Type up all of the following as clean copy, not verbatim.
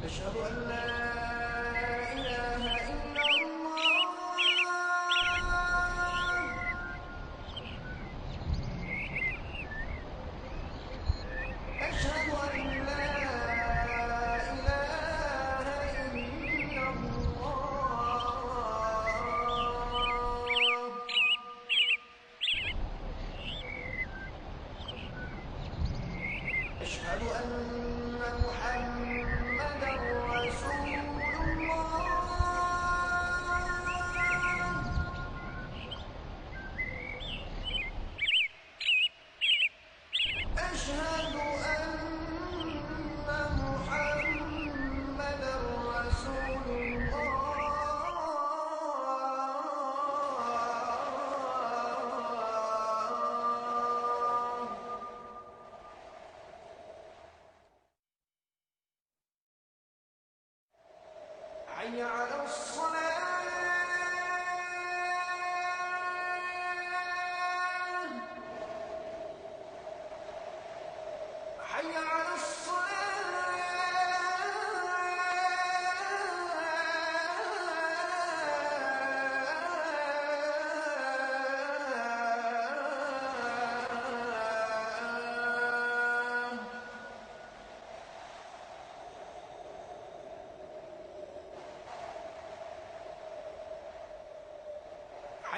أشهد أن لا إله إلا الله أشهد أن لا إله إلا الله أشهد أن محمدا رسول الله أشهد أن محمدا رسول الله حي على الصلاة حي على الصلاة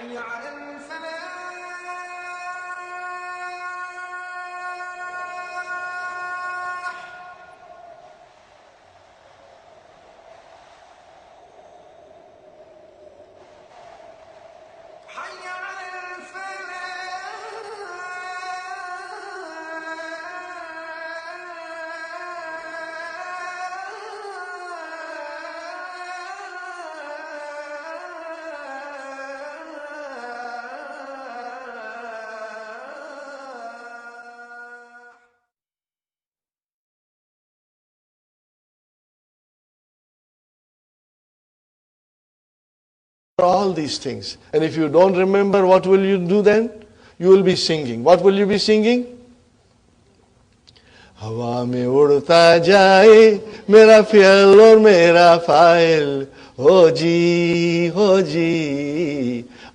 حي على الفلاح حي على الفلاح all these things. And if you don't remember, what will you do then? You will be singing. What will you be singing? हवा में उड़ता जाए मेरा फ़ियल और मेरा file हो जी.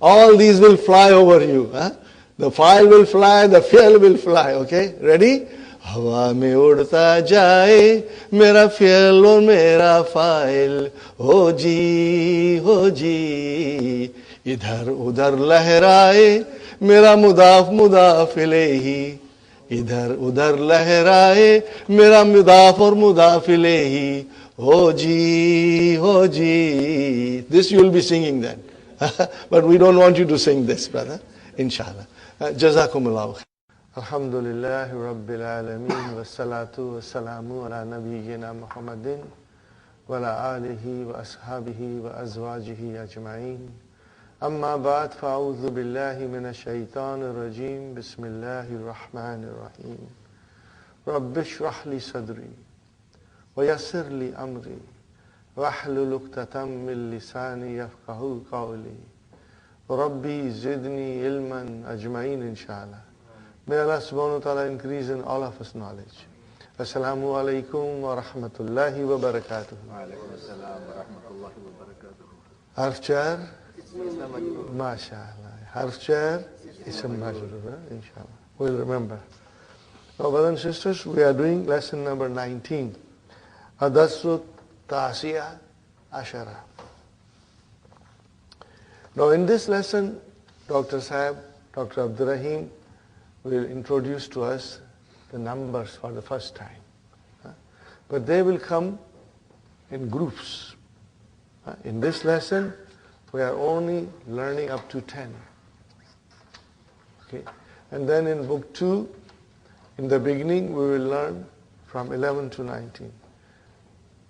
All these will fly over you. Huh? The file will fly, the फ़ियल will fly. Okay? Ready? हवा में उड़ता जाए मेरा फ़ियल और मेरा फ़ाइल हो जी. इधर उधर लहराए मेरा मुदाफ इलैही. इधर उधर लहराए मेरा मुदाफ और मुदाफ इलैही हो जी. This you will be singing then. But we don't want you to sing this, brother. Inshallah. Jazakumullahu khair. Alhamdulillahi Rabbil Alameen wa salatu wa salamu ala nabiyyina Muhammadin wa ala alihi wa ashabihi wa azwajihi ajma'in. Amma ba'd, fa'udhu billahi minash shaitanir rajim. Bismillahir rahmanir rahim. Rabbi shrah li sadri wa yassir li amri wa hlul 'uqdatam min lisani yafqahu qawli. Rabbi zidni ilman ajma'in inshallah. May Allah subhanahu wa ta'ala increase in all of us knowledge. Assalamu alaikum wa rahmatullahi wa barakatuh. Wa alaikum assalam wa rahmatullahi wa barakatuh. Harf jar? MashaAllah. Harf jar? Ism majrur, inshallah. We'll remember. Now, brothers and sisters, we are doing lesson number 19. Adasru Ta'asiya Ashara. Now, in this lesson, Dr. Sahib, Dr. Abdurrahim, will introduce to us the numbers for the first time. But they will come in groups. In this lesson, we are only learning up to 10. Okay. And then in book 2, in the beginning, we will learn from 11 to 19.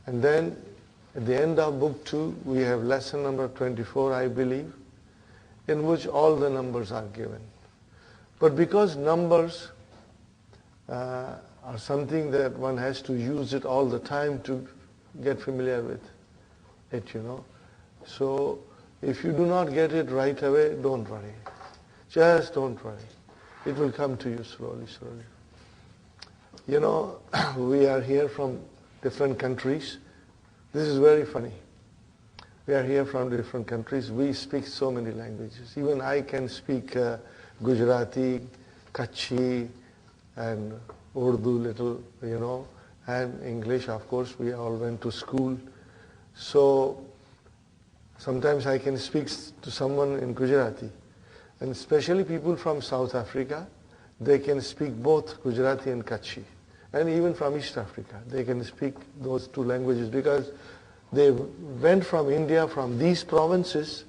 And then at the end of book 2, we have lesson number 24, I believe, in which all the numbers are given. But because numbers are something that one has to use it all the time to get familiar with it, So if you do not get it right away, don't worry. Just don't worry. It will come to you slowly, slowly. We are here from different countries. This is very funny. We are here from different countries. We speak so many languages. Even I can speak Gujarati, Kutchi, and Urdu little, and English, of course. We all went to school. So sometimes I can speak to someone in Gujarati. And especially people from South Africa, they can speak both Gujarati and Kutchi. And even from East Africa, they can speak those two languages because they went from India, from these provinces,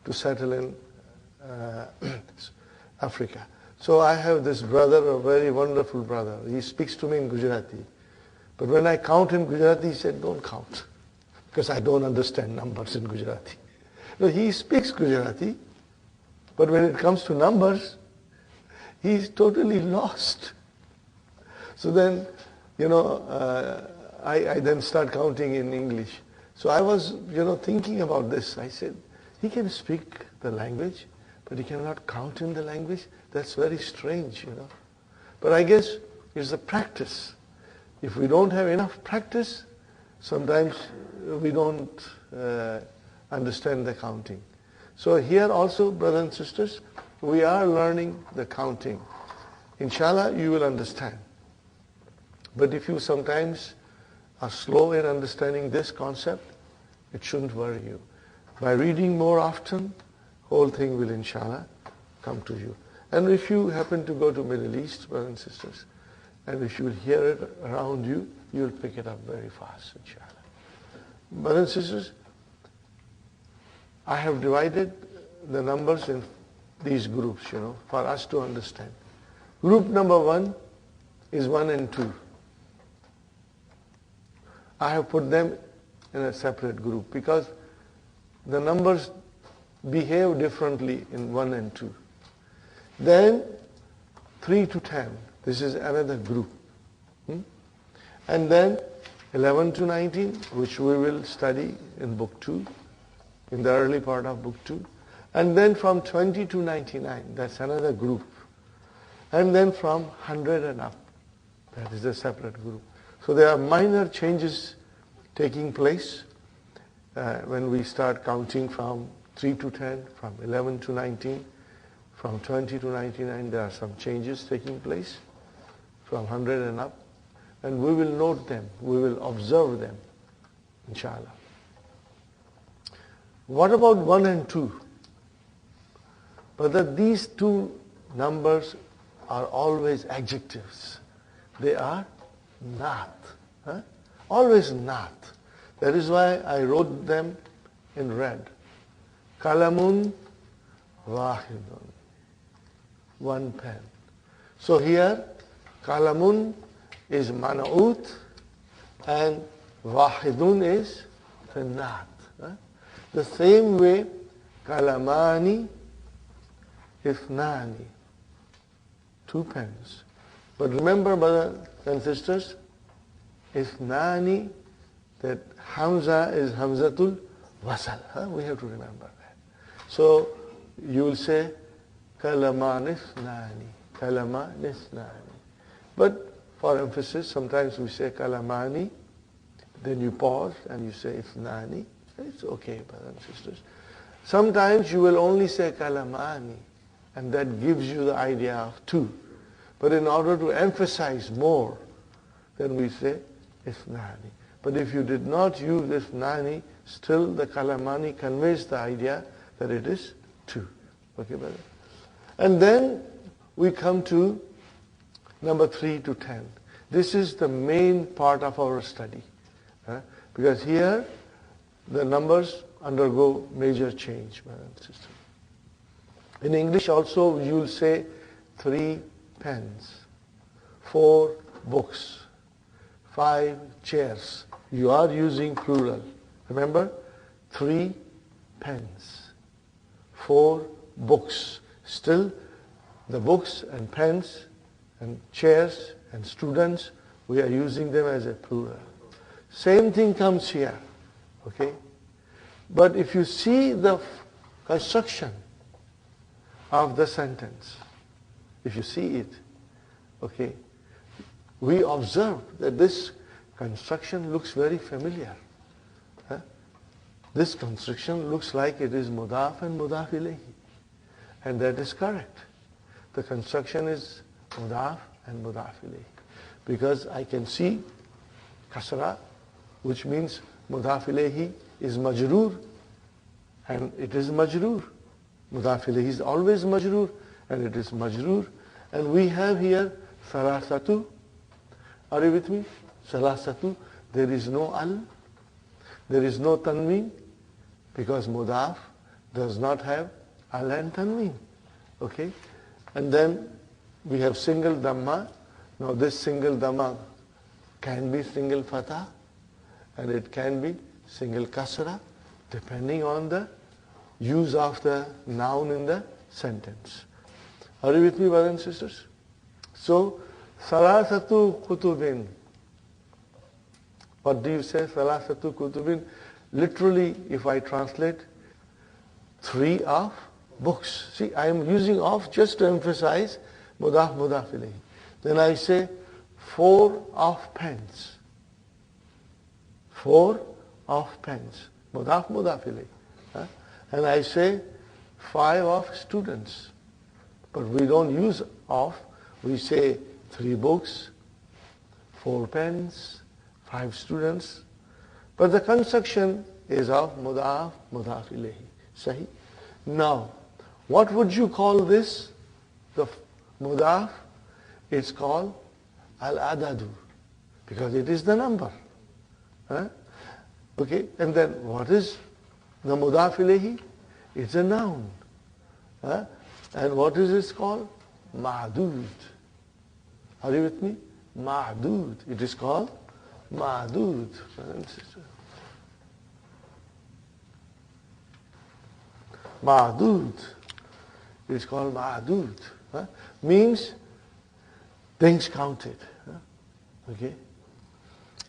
to settle in Africa. So I have this brother, a very wonderful brother. He speaks to me in Gujarati. But when I count in Gujarati, he said, don't count, because I don't understand numbers in Gujarati. No, he speaks Gujarati, but when it comes to numbers, he's totally lost. So then, I then start counting in English. So I was, thinking about this. I said, he can speak the language, but he cannot count in the language. That's very strange, But I guess it's a practice. If we don't have enough practice, sometimes we don't understand the counting. So here also, brothers and sisters, we are learning the counting. Inshallah, you will understand. But if you sometimes are slow in understanding this concept, it shouldn't worry you. By reading more often, whole thing will inshallah come to you. And if you happen to go to Middle East, brothers and sisters, and if you will hear it around you, you will pick it up very fast, inshallah. Brothers and sisters, I have divided the numbers in these groups, for us to understand. Group number 1 is 1 and 2. I have put them in a separate group because the numbers behave differently in 1 and 2. Then 3 to 10, this is another group. And then 11 to 19, which we will study in book 2, in the early part of book 2. And then from 20 to 99, that's another group. And then from 100 and up, that is a separate group. So there are minor changes taking place when we start counting from 3 to 10, from 11 to 19, from 20 to 99. There are some changes taking place from 100 and up. And we will note them. We will observe them, inshallah. What about 1 and 2? But these two numbers are always adjectives. They are not. Always not. That is why I wrote them in red. Kalamun wahidun. One pen. So here, kalamun is mana'ut and wahidun is the not. The same way, kalamani ithnani. 2 pens. But remember, brothers and sisters, ithnani, that Hamza is Hamzatul Wasal. We have to remember that. So you will say kalaman ithnani. Kalaman ithnani. But for emphasis, sometimes we say kalamani, then you pause and you say ithnani. It's okay, brothers and sisters. Sometimes you will only say kalamani, and that gives you the idea of 2. But in order to emphasize more, then we say ithnani. But if you did not use ithnani, still the kalamani conveys the idea that it is 2. Okay, brother? And then we come to number 3 to 10. This is the main part of our study. Because here, the numbers undergo major change, brother and sister. In English also, you will say 3 pens, 4 books, 5 chairs. You are using plural. Remember? 3 pens, 4 books. Still, the books and pens and chairs and students, we are using them as a plural. Same thing comes here. Okay? But if you see the construction of the sentence, if you see it, okay, we observe that this construction looks very familiar. Huh? This construction looks like it is mudaf and mudaf ilayhi. And that is correct. The construction is mudaf and mudaf ilayhi. Because I can see kasra, which means mudaf ilayhi is majroor, and it is majroor. Mudaf ilayhi is always majroor, and it is majroor. And we have here salasatu. Are you with me? Salasatu. There is no al. There is no tanween, because mudaf does not have al and tanween. Okay? And then we have single dhamma. Now this single dhamma can be single fatah, and it can be single kasra, depending on the use of the noun in the sentence. Are you with me, brothers and sisters? So, salasatu kutubin. What do you say? Salasatu kutubin. Literally, if I translate, 3 of books. See, I am using of just to emphasize mudaf mudaf ilayhi. Then I say 4 of pens. 4 of pens. Mudaf mudaf ilayhi. And I say 5 of students. But we don't use of. We say 3 books, 4 pens, 5 students. But the construction is of mudaf mudaf ilayhi. Sahi? Now, what would you call this? The mudaf? It's called al-adadu, because it is the number. Okay, and then what is the mudaf ilayhi? It's a noun. And what is it called? Ma'dud. Are you with me? Ma'dud. It is called ma'dud. Ma'dud. It is called ma'dud. Means things counted. Okay?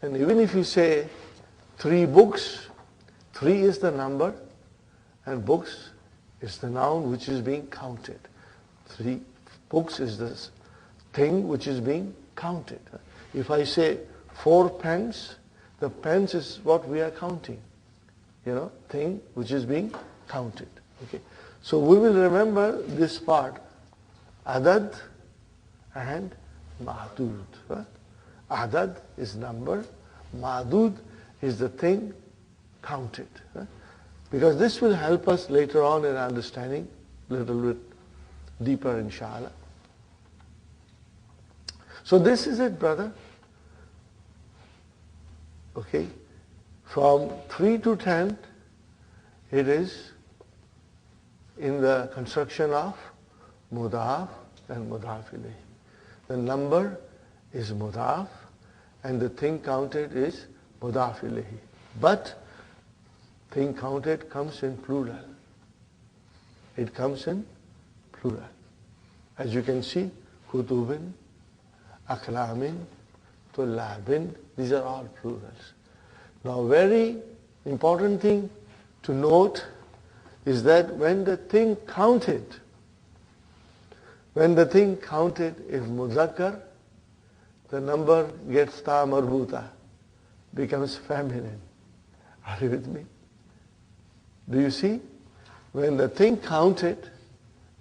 And even if you say 3 books, 3 is the number, and books is the noun which is being counted. 3 books is the thing which is being counted. If I say 4 pens, the pens is what we are counting. Thing which is being counted. Okay. So we will remember this part, adad and ma'dud. Adad is number, ma'dud is the thing counted. Because this will help us later on in understanding a little bit deeper, inshallah. So this is it, brother. Okay. From 3 to 10, it is in the construction of mudaf and mudaf ilayhi. The number is mudaf, and the thing counted is mudaf ilayhi. But thing counted comes in plural. It comes in plural. As you can see, kutubin, aklamin, tullabin, these are all plurals. Now, very important thing to note is that when the thing counted is muzakkar, the number gets ta marbuta, becomes feminine. Are you with me? Do you see? When the thing counted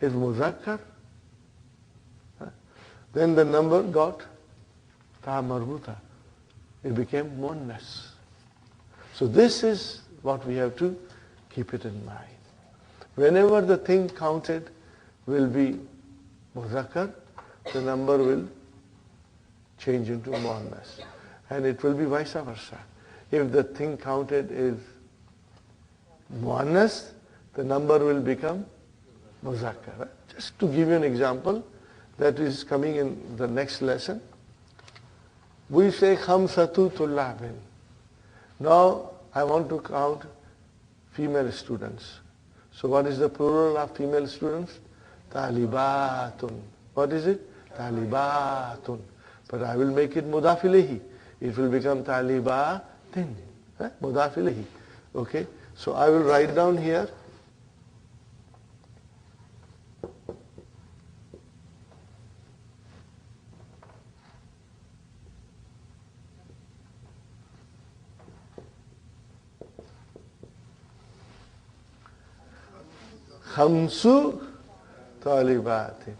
is muzakkar, then the number got ta marbuta. It became muannas. So this is what we have to keep it in mind. Whenever the thing counted will be muzakkar, the number will change into muannas. And it will be vice versa. If the thing counted is muannas, the number will become muzakkar. Just to give you an example that is coming in the next lesson. We say khamsatu tullabin. Now I want to count female students. So what is the plural of female students? Talibatun. What is it? Talibatun. But I will make it mudaf ilayhi. It will become talibatin. Mudaf ilayhi. Okay? So I will write down here. Khamsu talibatin.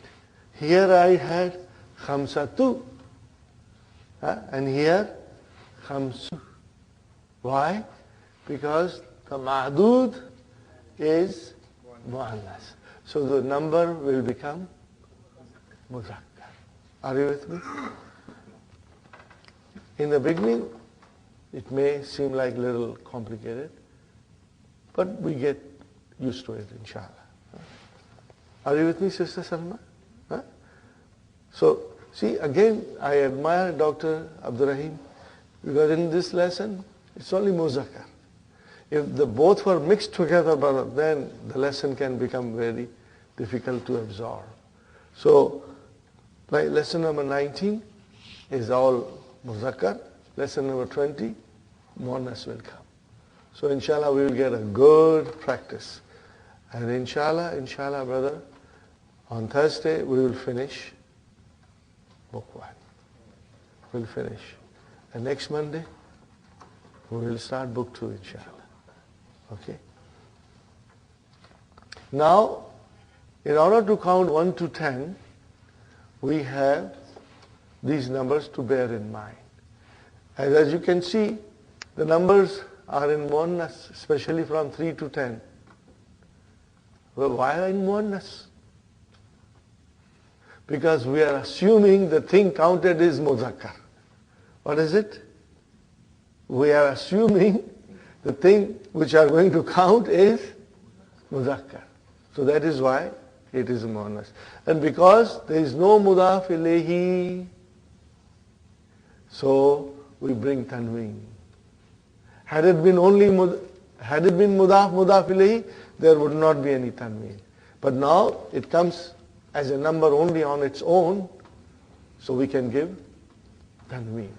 Here I had khamsatu. And here khamsu. Why? Because the ma'dud is mu'annas. So the number will become muzakkar. Are you with me? In the beginning, it may seem like a little complicated, but we get used to it, inshallah. Are you with me, Sister Salma? So, see, again, I admire Dr. Abdurrahim, because in this lesson, it's only muzakkar. If the both were mixed together, then the lesson can become very difficult to absorb. So, like lesson number 19 is all muzakkar. Lesson number 20, muannas will come. So, inshallah, we will get a good practice. And inshallah, brother, on Thursday we will finish book 1. We'll finish. And next Monday, we will start book 2, inshallah. Okay? Now, in order to count 1 to 10, we have these numbers to bear in mind. And as you can see, the numbers are in muannas, especially from 3 to 10. Well, why in muannas? Because we are assuming the thing counted is muzakkar. What is it? We are assuming the thing which are going to count is muzakkar. So that is why it is muannas. And because there is no mudaf ilayhi, so we bring tanween. Had it been mudaf ilayhi, there would not be any tanween. But now it comes as a number only on its own, so we can give tanween.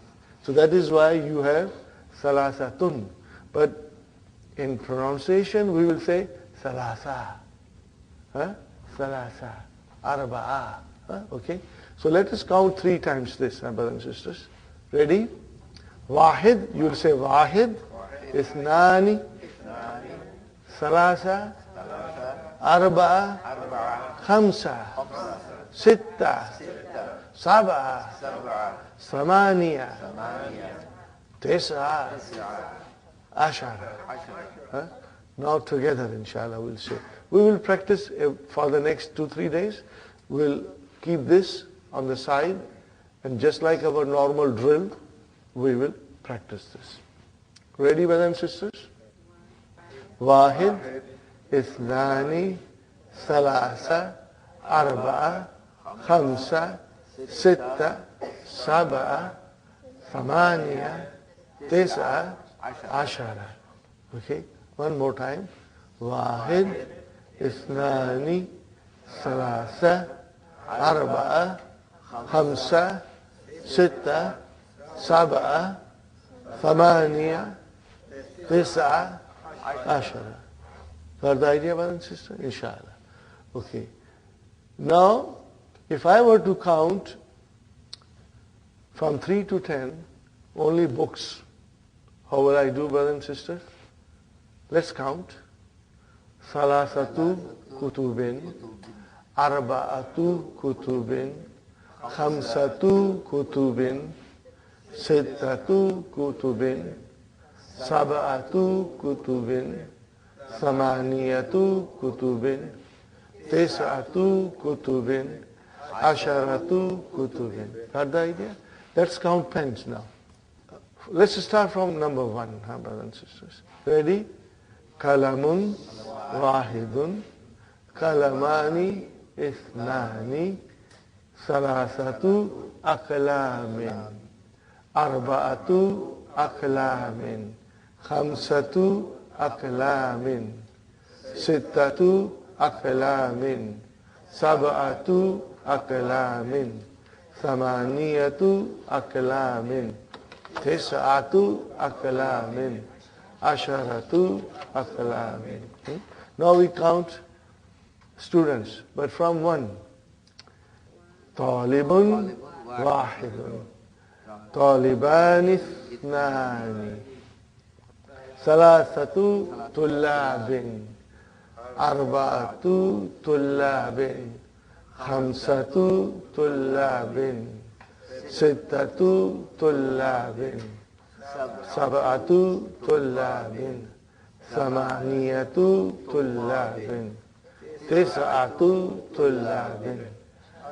So that is why you have salasatun. But in pronunciation we will say salasa. Salasa. Arba'a. Okay? So let us count 3 times this, brothers and sisters. Ready? Wahid, you will say wahid. Isnani. Salasa. Arba'a. Khamsa. Sitta. Sab'a. Samaniya. Tis'a. Ashara. Now together, inshallah, we'll say. We will practice for the next 2-3 days. We'll keep this on the side, and just like our normal drill, we will practice this. Ready, brothers and sisters? Wahid, Ithnani, Salasa, Arba'a, Khamsa, Sitta, Sab'a, Thamaniya, Tis'a, Ashara. Okay? One more time. Wahid, Ithnani, Salasa, Arba'a, Khamsa, Sitta, Sab'a, Thamaniya, Tis'a, Ashara. Got the idea, brother and sister? Inshallah. Okay. Now, if I were to count from 3 to 10, only books, how will I do, brother and sister? Let's count. Salasatu kutubin, arba'atu kutubin, khamsatu kutubin, sittatu kutubin, sab'atu kutubin, samaniyatu kutubin, tis'atu kutubin, asharatu kutubin. Got the idea? Let's count pens now. Let's start from number 1, brothers and sisters. Ready? Kalamun wahidun, kalamani ithnani, salasatu aklamin, arba'atu aklamin, khamsatu aklamin, sittatu aklamin, Sab'atu aqlamin. Thamaniyatu aqlamin. Tis'atu aqlamin. Asharatu aqlamin. Now we count students, but from one. Talibun wahidun. Talibani ithnani. Thalathatu tullabin. Arba'atu tullabin. Khamsatu tullabin. Sittatu tullabin. Sab'atu tullabin. Thamaniyatu tullabin. Tis'atu tullabin.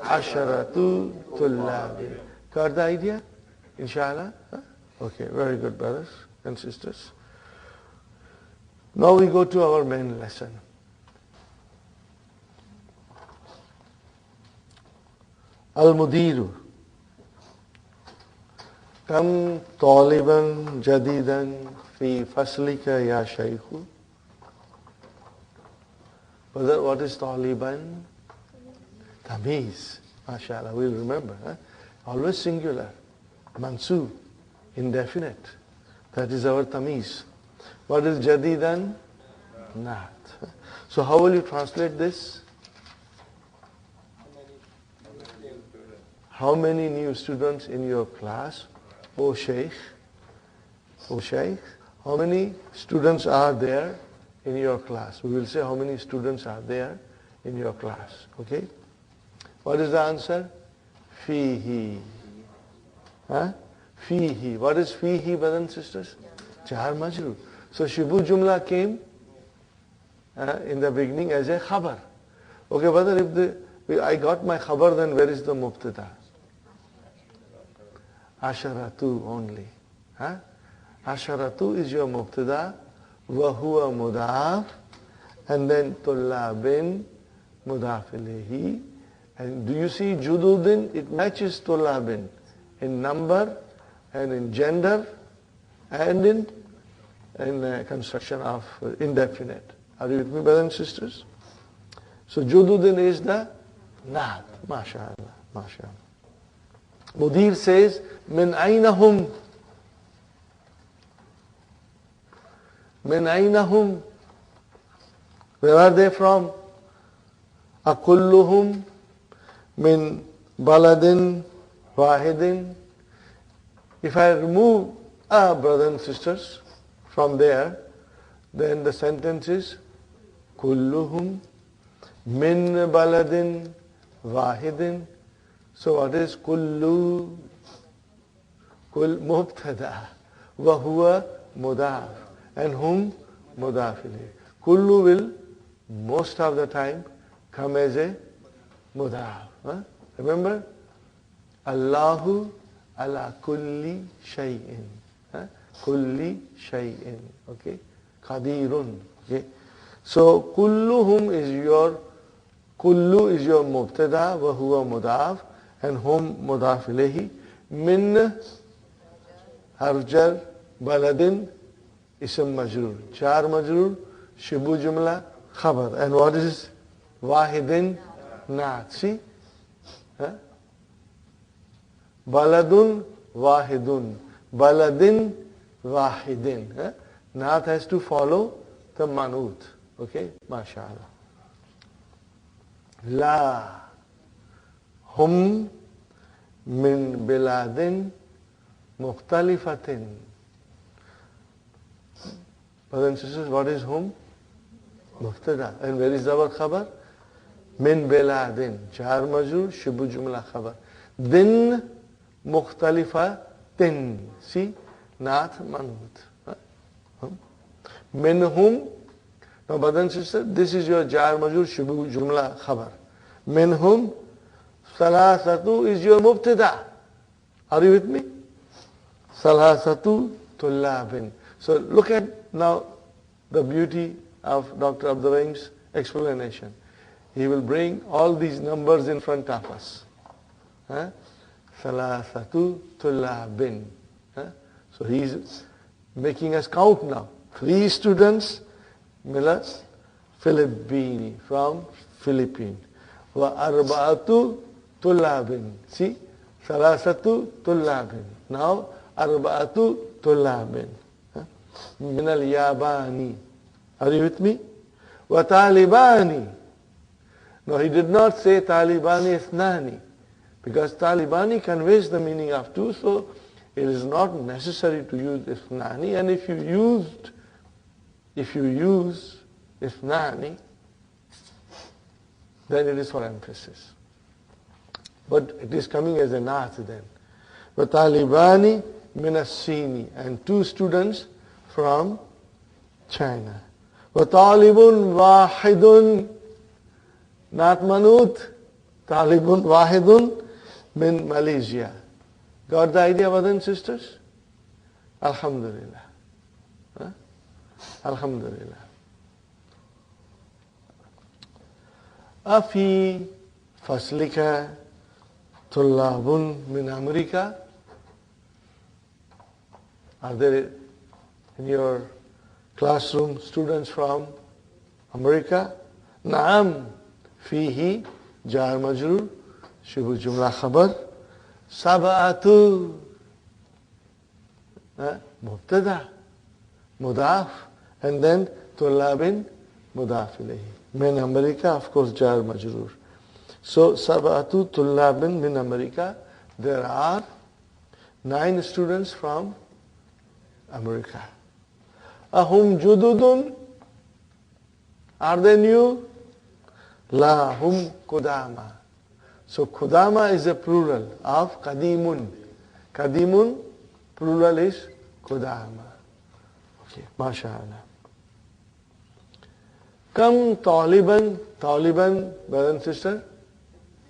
Asharatu tullabin. Got the idea? Inshallah? Huh? Okay, very good, brothers and sisters. Now we go to our main lesson. Al-Mudiru. Kam taliban jadidan fi faslika ya shaykhu. Brother, what is taliban? Tamiz. MashaAllah, we'll remember. Huh? Always singular. Mansub. Indefinite. That is our tamiz. What is jadidan? Naat. So how will you translate this? How many new students in your class? O Shaykh. O Shaykh. How many students are there in your class? We will say how many students are there in your class. Okay? What is the answer? Fihi. Huh? Fihi. What is fihi, brothers and sisters? Jar majrur. So Shibu Jumla came in the beginning as a khabar. Okay, brother, if I got my khabar, then where is the mubtada? Asharatu only. Huh? Asharatu is your mubtada. Wa huwa mudaf. And then tullabin mudaf ilayhi. And do you see jududin? It matches tullabin in number and in gender and in construction of indefinite. Are you with me, brothers and sisters? So jududin is the naat. MashaAllah. MashaAllah. Mudir says, min aynahum. Min aynahum. Where are they from? Akulluhum min baladin wahidin. If I remove brothers and sisters from there, then the sentence is kulluhum min baladin wahidin. So what is kullu? Kul mubtada. Wa huwa mudaf. And hum mudaf ilayh. Kullu will most of the time come as a mudaf. Huh? Remember? Allahu ala kulli shay'in. Huh? Kulli shay'in. Okay? Qadirun. Okay? So kulluhum is your kullu is your mubtada wa huwa mudaf and hum mudaf ilayhi. Min harjar baladin ism majrur. Char majrur shibu jumla khabar. And what is wahidin? Naat. See? Huh? Baladun wahidun. Baladin wahidin. Huh? Naat has to follow the manut. Okay? MashaAllah. La. Hum min biladin mukhtalifatin. Brothers and sisters, what is hum? Mubtada. And where is our khabar? Min biladin. Jar majrur, shibu jumla khabar. Din mukhtalifatin. See? Naat manut. Minhum. Now, brothers and sisters, this is your jar majrur, shibu jumla khabar. Minhum. Salasatu is your mubtada. Are you with me? Salasatu tullabin. So look at now the beauty of Dr. Abdul Rahim's explanation. He will bring all these numbers in front of us. Salasatu tullabin. So he is making us count now. 3 students, Milas Filippini, from Philippines. وأربعة طلاب. See? ثلاثة طلاب. Now أربعة طلاب من اليابان. Are you with me? وطالبان. No, he did not say طالبان اثنان, because طالبان conveys the meaning of two, so it is not necessary to use اثنان. And if you use اثنان, then it is for emphasis. But it is coming as a naat then. وطالبان من الصين, and two students from China. وطالب واحد, not manut, طالب واحد من Malaysia. Got the idea, brothers and sisters? Alhamdulillah. Huh? Alhamdulillah. أفي فصلك طلاب من أمريكا? Are there in your classroom students from America? نعم. فيه جار مجرور شبه جملة خبر. سبعة مبتدأ مضاف, and then طلاب مضاف إليه. من America, of course, جار مجرور. So سبعة طلاب من America. There are 9 students from America. أهم جدد? Are they new? لا هم قدامى. So قدامى is a plural of قديم. قديم plural is قدامى. Okay, mashallah. كم طالبا? طالبا, brother and sister?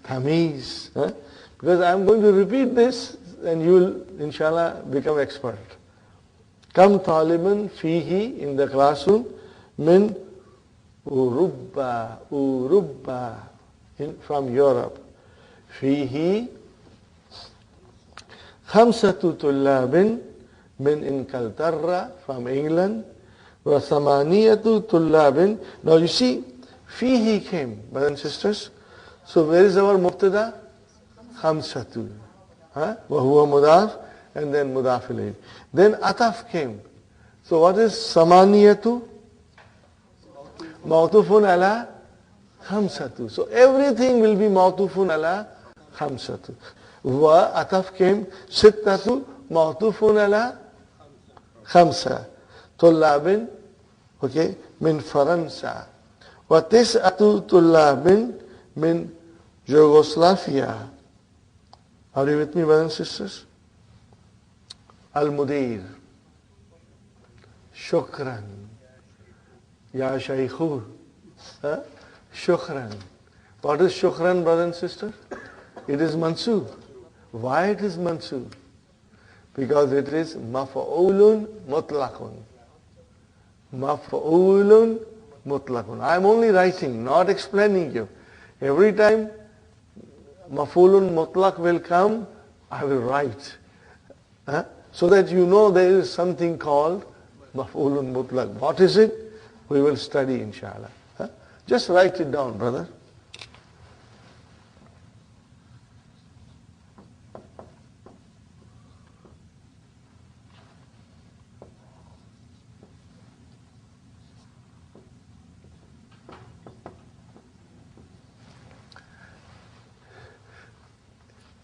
Tamiz. Huh? Because I am going to repeat this and you will inshallah become expert. كم طالبا فيه, in the classroom, من أوروبا, from Europe. فيه خمسة طلاب من إنجلترا, from England. وثمانية طلاب. Now you see, فيه came, brothers and sisters. So where is our mubtada? خمسة. وهو مضاف, and then مضاف إليه. Then ataf came. So what is ثمانية? معطوف على خمسة. So everything will be معطوف على خمسة. وأتف came ستة معطوف على خمسة. طلاب, okay, من فرنسا. وتسعة طلاب من Yugoslavia. Are you with me, brothers and sisters? المدير. شكرا يا شيخو. Shukran. What is shukran, brother and sister? It is mansoob. Why it is mansoob? Because it is maf'ulun mutlaqun. Maf'ulun mutlaqun. I am only writing, not explaining you. Every time maf'ulun mutlaq will come, I will write. So that you know there is something called maf'ulun mutlaq. What is it? We will study inshallah. Just write it down, brother.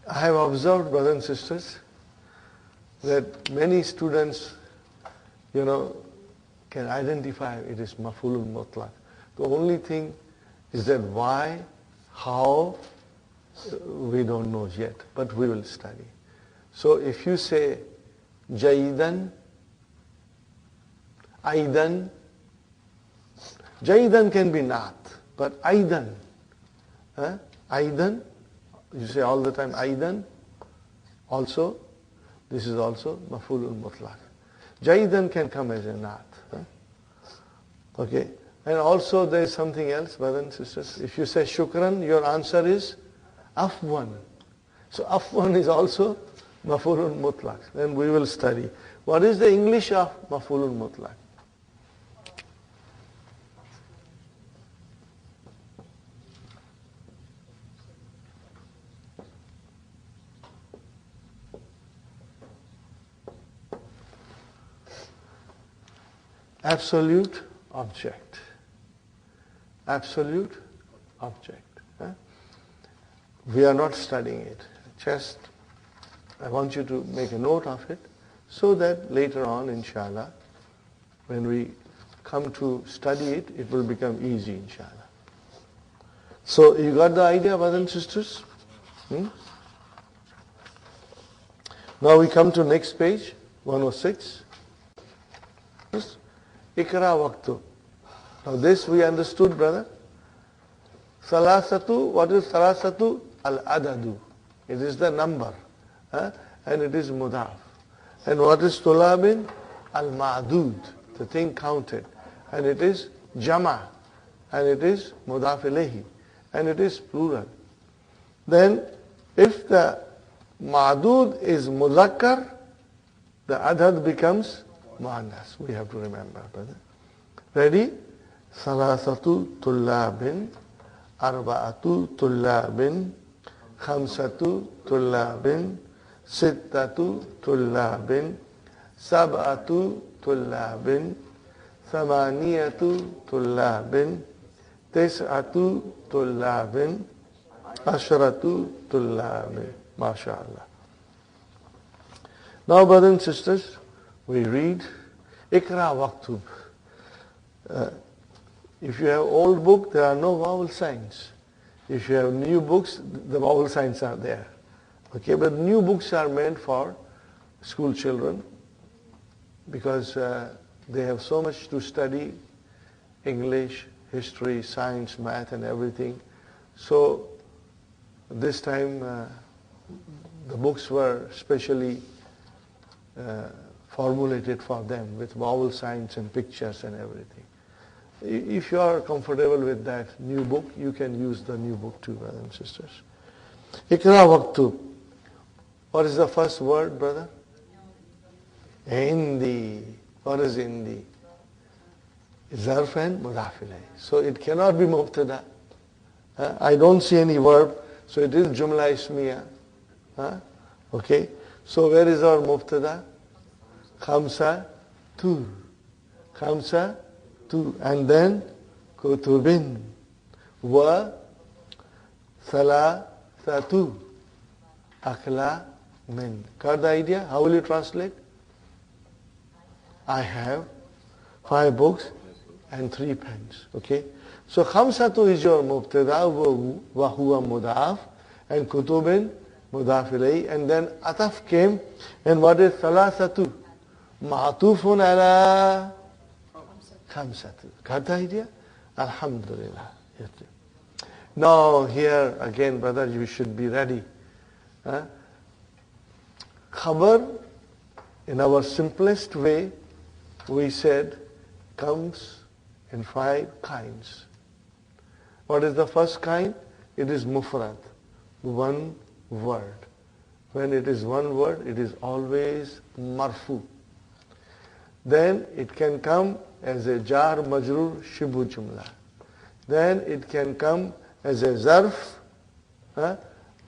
I have observed, brothers and sisters, that many students, can identify it is maf'ulun mutlaq. The only thing is that why, how, we don't know yet, but we will study. So if you say Jaidan, Aidan, Jaidan can be not, but Aidan, Aidan, you say all the time Aidan, also, this is also maf'ulun mutlaq. Jaidan can come as a not. Okay. And also there is something else, brothers and sisters. If you say shukran, your answer is afwan. So afwan is also maf'ulun mutlaq. Then we will study. What is the English of maf'ulun mutlaq? absolute object. Absolute object. We are not studying it. Just, I want you to make a note of it so that later on, inshallah, when we come to study it, it will become easy, inshallah. So, you got the idea, brothers and sisters? Now we come to next page, 106. Ikra waqtu. Now this we understood, brother. Salasatu, what is salasatu? Al-adadu. It is the number. And it is mudaf. And what is tulabin? Al-ma'dud, the thing counted. And it is jama. And it is mudaf ilayhi. And it is plural. Then, if the ma'dud is muzakkar, the adad becomes muannas. We have to remember, brother. Ready? Salasatu tullabin, arba'atu tullabin, khamsatu tullabin, sittatu tullabin, sab'atu tullabin, thamaniyatu tullabin, tis'atu tullabin, ashratu tullabin. MashaAllah. Now, brothers and sisters, we read Ikra Waktub. If you have old book, there are no vowel signs. If you have new books, the vowel signs are there. Okay, but new books are meant for school children because they have so much to study, English, history, science, math and everything. So this time the books were specially formulated for them with vowel signs and pictures and everything. If you are comfortable with that new book, you can use the new book too, brothers and sisters. Ikra waqtu. What is the first word, brother? Indi. What is indi? Zarf and mudaf ilayh. So it cannot be mubtada. I don't see any verb, so it is jumla ismiya. Okay. So where is our mubtada? Khamsa tu. Khamsa tu. And then kutubin. Wa thalathatu. Akla min. Got the idea? How will you translate? I have 5 books and 3 pens. Okay. So khamsatu is your mubtada wa huwa mudaf and kutubin mudaf ilayhi, and then ataf came, and what is thalathatu? Ma'tufun ala khamsatu. Got the idea? Alhamdulillah. Now here again, brother, you should be ready. Khabar, in our simplest way, we said, comes in 5 kinds. What is the first kind? It is mufrad, one word. When it is one word, it is always marfu. Then it can come as a jar majrur shibu jumla. Then it can come as a zarf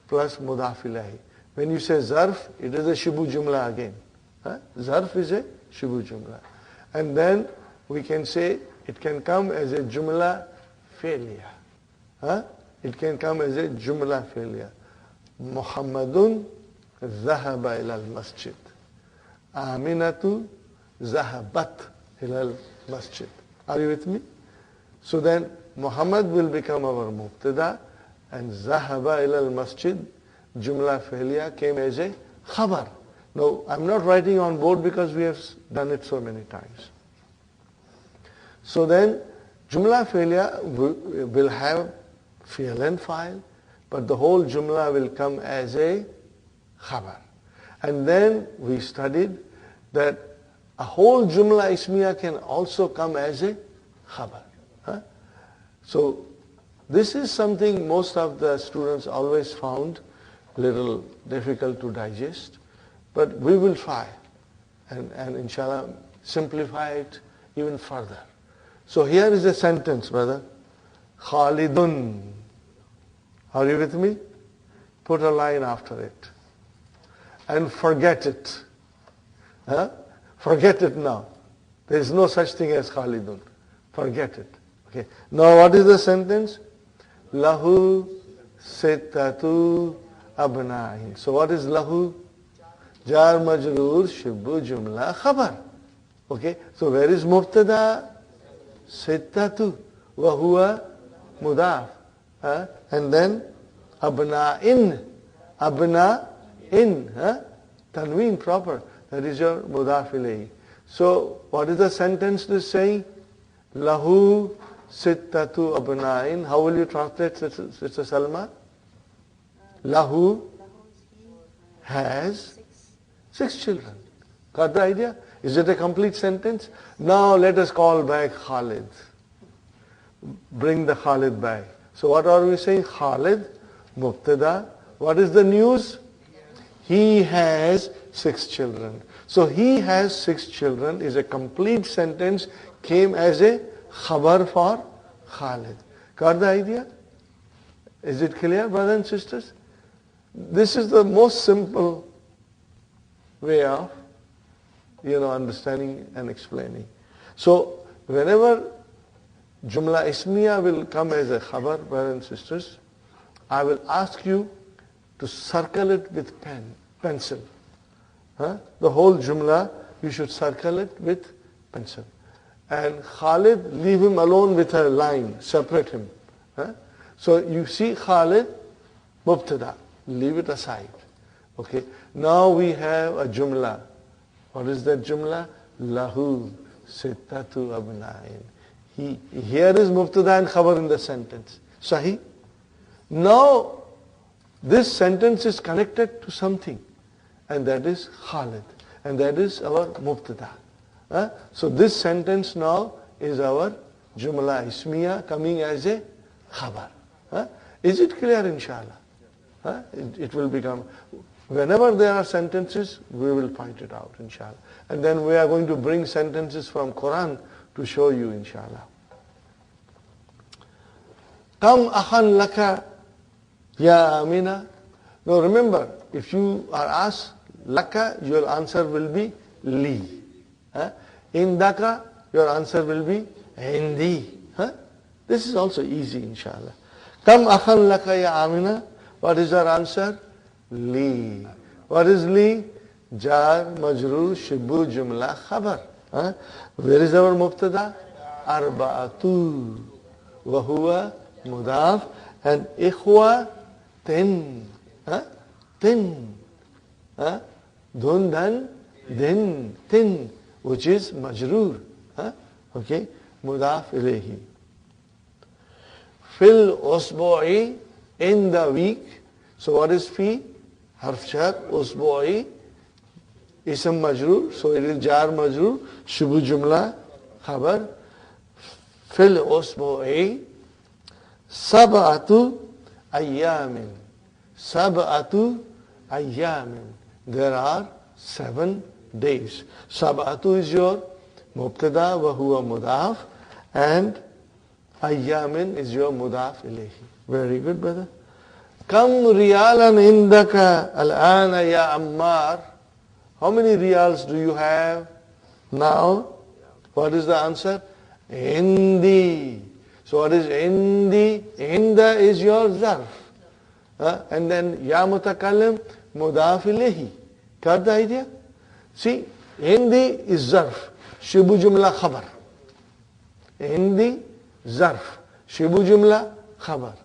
plus mudaf ilayhi. When you say zarf, it is a shibu jumla again. Zarf is a shibu jumla. And then we can say it can come as a jumla failure. It can come as a jumla failure. Muhammadun zahaba ila al-masjid. Aminatu zahabat ila al-masjid. Are you with me? So then Muhammad will become our mubtada, and zahaba ila al-masjid, jumla failure, came as a khabar. Now, I'm not writing on board because we have done it so many times. So then, jumla failure will have fi'l and fa'il, but the whole jumla will come as a khabar. And then we studied that a whole jumla ismiya can also come as a khabar. So, this is something most of the students always found little difficult to digest. But we will try and inshallah simplify it even further. So here is a sentence, brother. Khalidun. Are you with me? Put a line after it. And forget it. Forget it now. There is no such thing as Khalidun. Forget it. Okay. Now what is the sentence? Lahu sittatu abna'in. So what is lahu? Jar majroor shibbu jumla khabar. Okay. So where is mubtada? Sittatu. Wa huwa mudaf. And then abna'in. Abna'in. Tanween proper. That is your mudaf ilayhi. So what is the sentence this saying? Lahu sittatu abna'in. How will you translate, Sister Salma? Lahu has 6 children. Got the idea? Is it a complete sentence? Now let us call back Khalid. Bring the Khalid back. So what are we saying? Khalid, mubtada. What is the news? He has 6 children. So he has 6 children is a complete sentence, came as a khabar for Khalid. Got the idea? Is it clear, brothers and sisters? This is the most simple way of, understanding and explaining. So whenever Jumla Ismiya will come as a khabar, brothers and sisters, I will ask you to circle it with pencil. The whole Jumla, you should circle it with pencil. And Khalid, leave him alone with a line, separate him. So you see Khalid, mubtada, leave it aside. Okay. Now we have a Jumla. What is that Jumla? Lahu sittatu abna'in. Here is mubtada and khabar in the sentence. Sahih? Now, this sentence is connected to something, and that is Khalid, and that is our mubtada. So this sentence now is our Jumla Ismiya coming as a khabar. Is it clear, inshallah? It will become, whenever there are sentences, we will point it out, inshallah. And then we are going to bring sentences from Quran to show you, inshallah. Kam akhan laka ya Amina. Now remember, if you are asked laka, your answer will be li. Indaka, your answer will be indi. This is also easy, inshallah. Kam akhan laka ya Amina. What is our answer? Li. What is li? Jar, majroor, shibbu, jumla, khabar. Where is our mubtada? Arba'atu. Wa huwa mudaf. And ikhwa, 10. 10. Dundan, din, 10. Which is majroor. Okay. Mudaf ilayhi. Fil usbu'i, in the week. So what is fi? Harf jar, usbu'i, ism majroor. So it is jar majroor, shubu jumla, khabar. Fil usbu'i, sab'atu ayyamin. Sab'atu ayyamin. There are 7 days. Sab'atu is your mubtada wa huwa mudaf, and ayyamin is your mudaf ilayhi. Very good, brother. Kam riyalan indaka al-ana ya Ammar. How many riyals do you have now? What is the answer? Indi. So what is indi? Inda is your zarf. And then ya mutakallim, mudaf ilayhi. Got the idea? See, indi is zarf. Shibu jumla khabar. Indi, zarf. Shibu jumla khabar.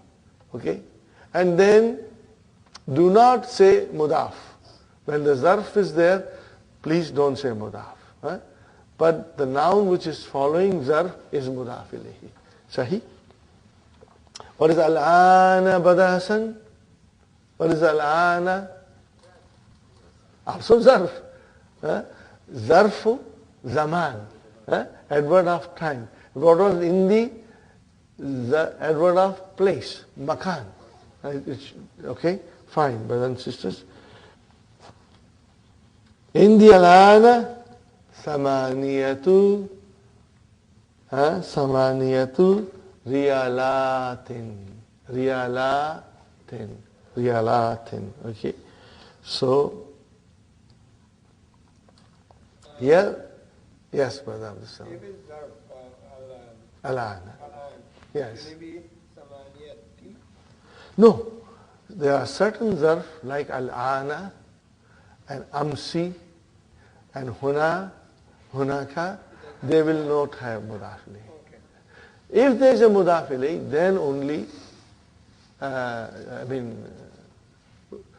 Okay? And then do not say mudaf. When the zarf is there, please don't say mudaf. But the noun which is following zarf is mudaf ilayhi. Sahih? What is al-ana bada Hasan? What is al-ana? Also zarf. Zarfu zaman. Adverb of time. What was indi? The adverb of place, makan. Okay, fine, brothers and sisters. Indi alana samaniyatu riyalatin. Okay, so here Yes, brother Abdul Salam. If it's zarf, Al-an. al-an, Yes. can it be samaniyati? No. There are certain zarf like al-ana and amsi and huna, hunaka, they will not have mudaf ilayhi. Okay. If there is a mudaf ilayhi, then only,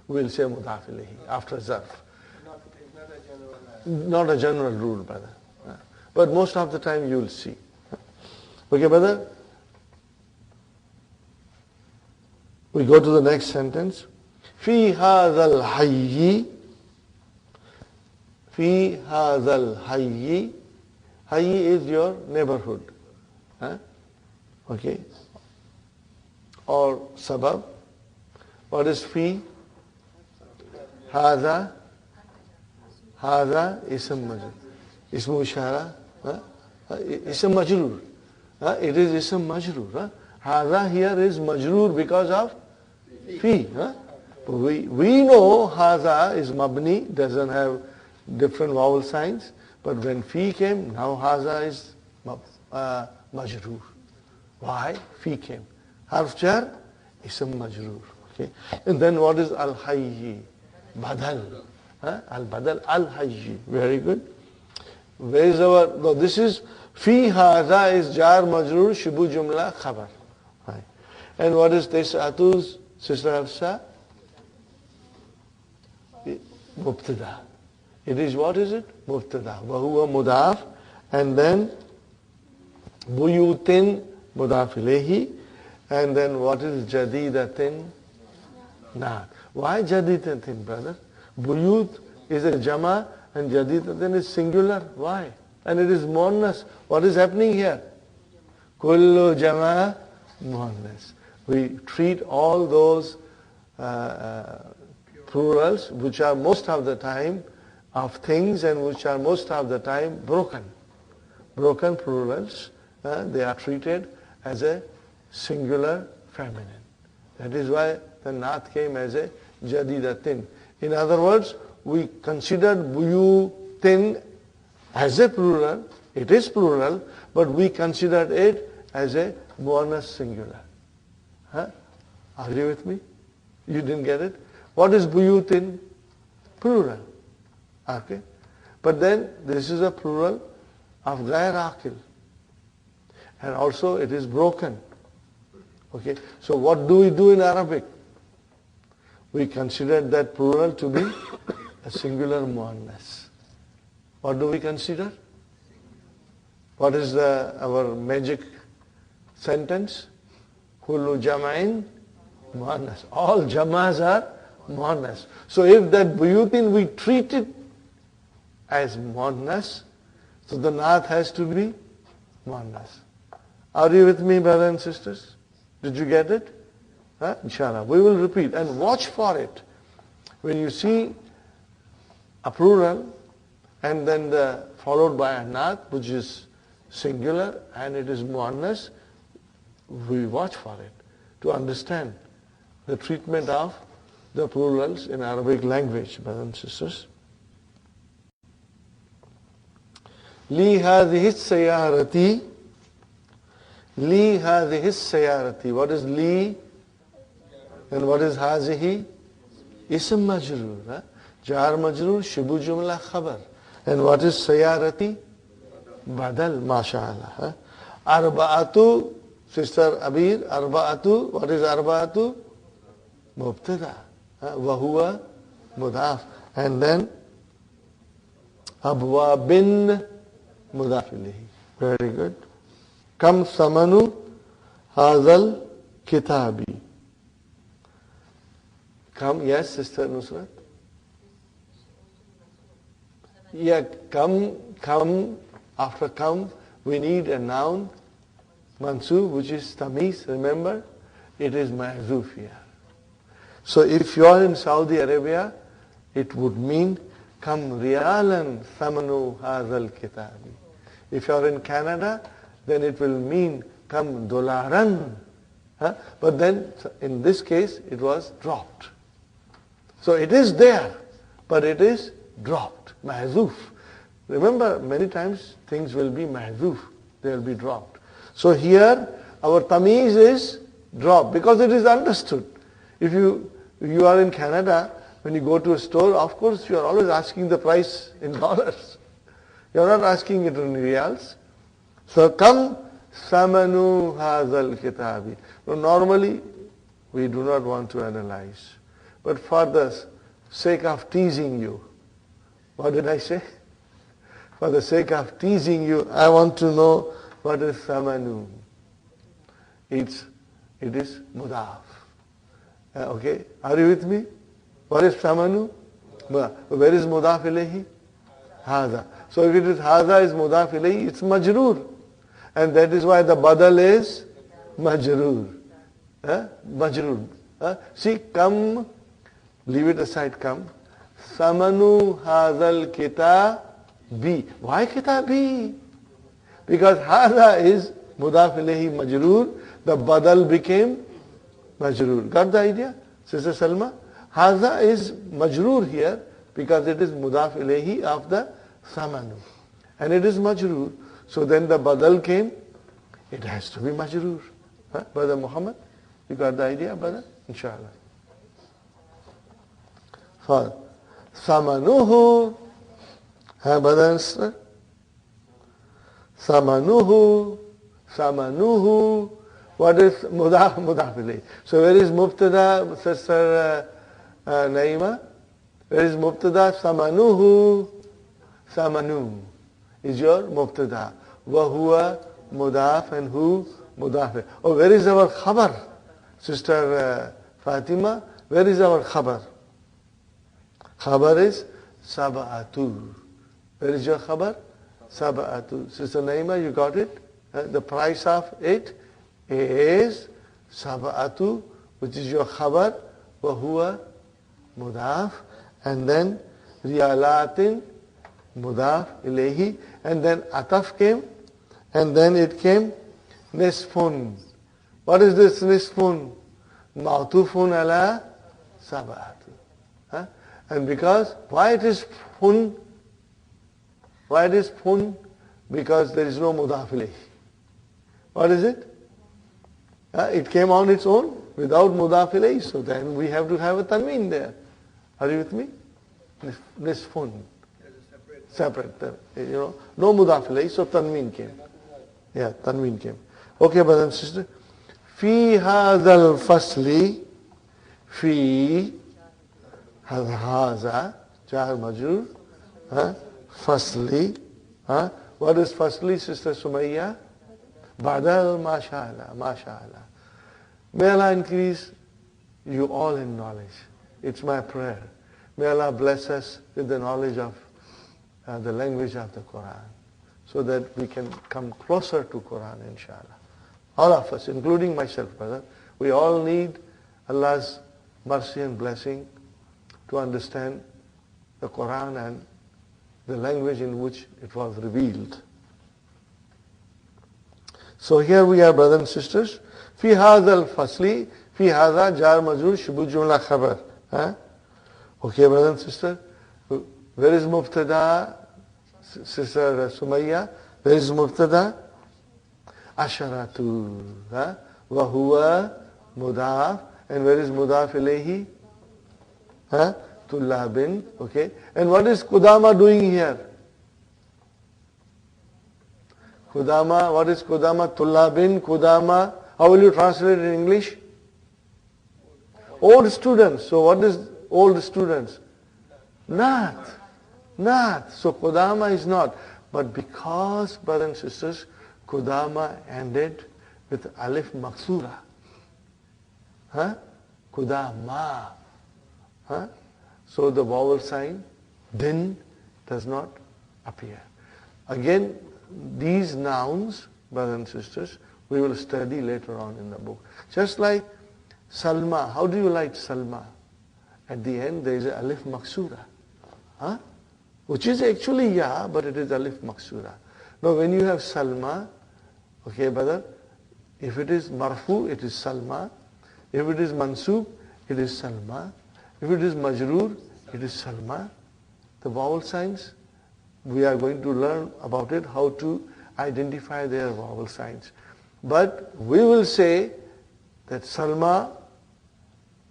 we'll say mudaf ilayhi after zarf. It's not a general Not a general rule, brother. But most of the time you will see. Okay, brother? We go to the next sentence. في هذا الحي في هذا الحي. Hayy is your neighborhood. Okay. Or sabab. What is fi? هذا هذا اسم مجرور. اسم إشارة. اسم مجرور. It is ism majroor. هذا here is majroor because of fi. We know هذا is mabni, doesn't have different vowel signs. But when fi came, now هذا is majroor. Why? Fi came. Harf jar, ism majroor. Okay. And then what is al-hayyi? Badal. Al-badal, al-hayyi. Very good. Where is our, no, this is, fi hadha is jar majroor, shibu jumla khabar. Right. And what is tis'atu's, Sister Hafsa? Mubtada. It is, what is it? Mubtada. Wahuwa mudaf. And then, buyutin mudaf ilayhi. And then what is jadidatin? Nah. Why jadidatin, brother? Buyut is a jama and jadidatin is singular. Why? And it is muannas. What is happening here? Kullu jama muannas. We treat all those plurals which are most of the time of things and which are most of the time broken. Broken plurals, they are treated as a singular feminine. That is why the nath came as a jadidatin. In other words, we considered buyutin as a plural. It is plural, but we considered it as a muannas singular. Are you with me? You didn't get it? What is buyutin? Plural. Okay. But then this is a plural of ghair aqil. And also it is broken. Okay. So what do we do in Arabic? We consider that plural to be a singular muannas. What do we consider? What is our magic sentence? Kullu jama'in muannas. All jamas are muannas. So if that buyutin we treat it as muannas, so the nath has to be muannas. Are you with me, brothers and sisters? Did you get it? Inshallah. We will repeat and watch for it. When you see a plural and then followed by a nath which is singular and it is muannas, we watch for it to understand the treatment of the plurals in Arabic language, brothers and sisters. Li hadhihi sayarati. Li hadhihi sayarati. What is li? And what is hazihi? Ism majroor. Jar majroor, shibu jumla khabar. And what is sayarati? Badal, masha'Allah. Arba'atu, Sister Abir, arba'atu. What is arba'atu? Mubtada. Wahuwa mudaf. And then abwabin mudaf ilayhi. Very good. Kam samanu hazal kitabi. Come, yes, Sister Nusrat? Yeah, come, after come, we need a noun, mansub, which is tamiz, remember? It is mahzuf here. So if you are in Saudi Arabia, it would mean, come riyalan thamanu hazal kitabi. If you are in Canada, then it will mean, come dolaran. But then, in this case, it was dropped. So it is there, but it is dropped, mahzuf. Remember, many times things will be mahzuf, they will be dropped. So here, our tamiz is dropped because it is understood. If you are in Canada, when you go to a store, of course you are always asking the price in dollars. You are not asking it in reals. So come samanu hazal kitabi. So normally we do not want to analyze. But for the sake of teasing you, what did I say? For the sake of teasing you, I want to know what is samanu. It is mudaf. Okay, are you with me? What is samanu? Where is mudaf ilayhi? Haza. So if it is haza is mudaf ilayhi, it's majroor. And that is why the badal is majroor. Majroor. See, come, leave it aside, come. Samanu hazal kitabi. Why kitabi? Because haza is mudaf ilayhi majroor. The badal became majroor. Got the idea, Sister Salma? Haza is majroor here because it is mudaf ilayhi of the samanu. And it is majroor. So then the badal came, it has to be majroor. Brother Muhammad, you got the idea, brother? Inshallah. For samanuhu, brother and sister? Samanuhu. What is mudaf ilayhi? So where is mubtada, Sister Naima? Where is mubtada? Samanuhu. Samanu is your mubtada. Wahuwa mudaf and hu mudaf. Oh, where is our khabar? Sister Fatima, where is our khabar? Khabar is sab'atu. Where is your khabar? Sab'atu. Sister Naima, you got it? The price of it is sab'atu, which is your khabar, wa huwa mudaf, and then riyalatin mudaf ilayhi, and then ataf came, and then it came nisfun. What is this nisfun? Ma'tufun ala sab'atu. And because, why it is fun? Why it is fun? Because there is no mudaf ilayhi. What is it? It came on its own without mudaf ilayhi, so then we have to have a tanween there. Are you with me? Nisfun. Separate. No mudaf ilayhi, so tanween came. Yeah, tanween came. Okay, brother and sister. Fi hadhal fasli, fi haza, jar majrur, fasli. What is fasli, Sister Sumayya? Badal, mashallah, mashallah. May Allah increase you all in knowledge. It's my prayer. May Allah bless us with the knowledge of the language of the Quran, so that we can come closer to Quran, inshallah. All of us, including myself, brother, we all need Allah's mercy and blessing to understand the Quran and the language in which it was revealed. So here we are, brothers and sisters. Fi hadha al-fasli, fi hadha jar majrur shubu jumla khabar. Okay, brothers and sisters. Where is mubtada, Sister Sumayya? Where is mubtada? Asharatu. Wa huwa mudaf. And where is mudaf ilayhi? Tullabin. Okay. And what is Kudama doing here? Kudama, what is Kudama? Tullabin, Kudama. How will you translate it in English? Old students. So what is old students? Not. So Kudama is not. But because, brothers and sisters, Kudama ended with alif maksura. Kudama. So the vowel sign din does not appear. Again, these nouns, brothers and sisters, we will study later on in the book. Just like Salma. How do you like Salma? At the end there is a alif maksura. Which is actually ya, but it is alif maksura. Now when you have Salma, okay brother, if it is marfu, it is Salma. If it is mansub, it is Salma. If it is majroor, it is Salma. The vowel signs we are going to learn about it, how to identify their vowel signs. But we will say that Salma,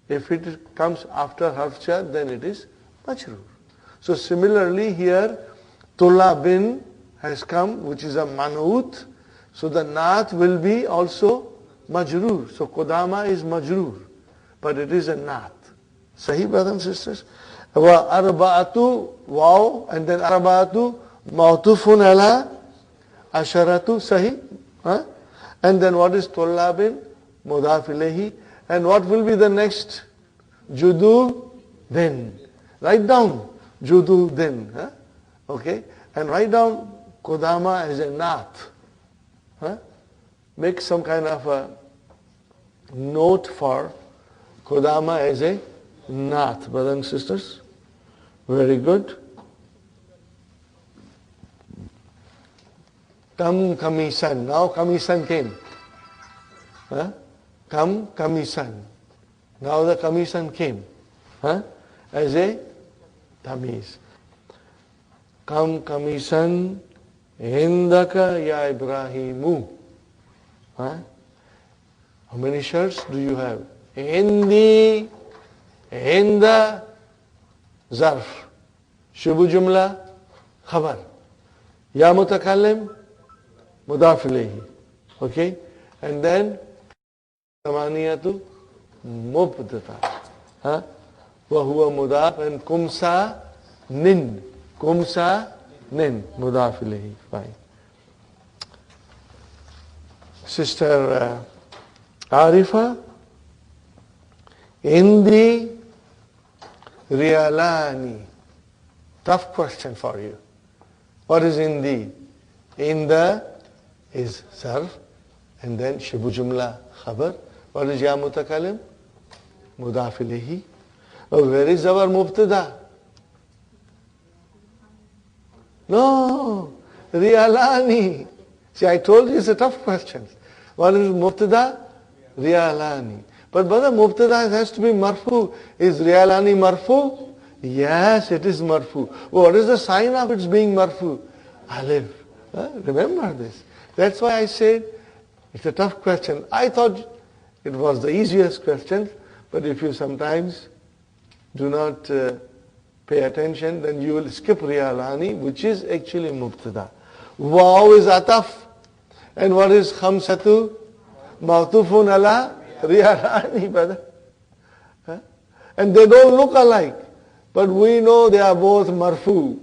if it comes after harf jar, then it is majroor. So similarly here, Tulabin has come, which is a man'ut. So the naat will be also majroor. So Qudama is majroor, but it is a naat. Sahih, brothers and sisters? Wa arba'atu waw, and then arba'atu ma'tufun ala asharatu. Sahih? Huh? And then what is Tullabin? Mudaf ilayhi. And what will be the next? Judu then. Write down Judu then. Huh? Okay? And write down Qudama as a naat. Huh? Make some kind of a note for Qudama as a naat, brothers and sisters. Very good. Kam kamisan. Now kamisan came. Huh? Kam kamisan. Now the kamisan came. Huh? As a tamiz. Kam kamisan indaka ya Ibrahimu. Huh? How many shirts do you have? Indi, inda, zarf. Shubu jumla, khabar. Ya mutakallim, mudaf ilayhi. Okay? And then, samaniyatu, mubtada. Huh? Wa huwa mudaf, and kumsa, nin. Kumsa, nin. Mudaf ilayhi. Fine. Sister Arifa, Indi Rialani. Tough question for you. What is Indi? Inda is sarf, and then Shibu Jumla Khabar. What is Ya Mutakalim? Mudaf ilayhi. Oh, where is our Mubtada? No, Rialani. See, I told you it's a tough question. What is Mubtada? Rialani. But brother, Mubtada has to be marfu. Is Rialani marfu? Yes, it is marfu. What is the sign of its being marfu? Alif. Remember this. That's why I said it's a tough question. I thought it was the easiest question, but if you sometimes do not pay attention, then you will skip Rialani, which is actually Mubtada. Waw is ataf. And what is khamsatu? Ma'tufun ala Rialani, brother. Huh? And they don't look alike. But we know they are both marfu.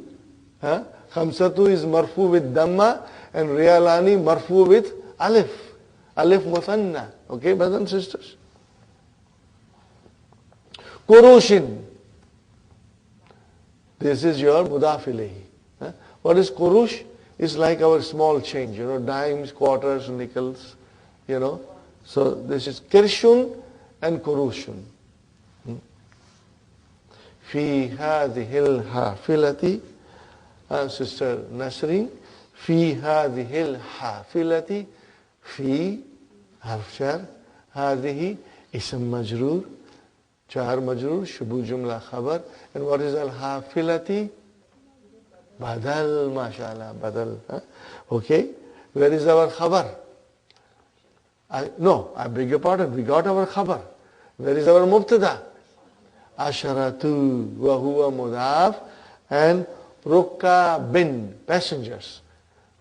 Huh? Khamsatu is marfu with dhamma, and Rialani marfu with alif. Alif muthanna. Okay, brothers and sisters? Kurushin. This is your mudaf ilayhi. Huh? What is kurush? It's like our small change, dimes, quarters, nickels, So this is kirshun and kurushun. Fi hadhil hafilati, Sister Nasreen, fi hadhil hafilati, fi harfshar, hadhihi ism majroor, char majroor, shubu jumla khabar. And what is al-hafilati? Badal, mashallah, badal. Huh? Okay, where is our khabar? I beg your pardon, we got our khabar. Where is our mubtada? Asharatu wa huwa mudaf, and rukkabin, passengers.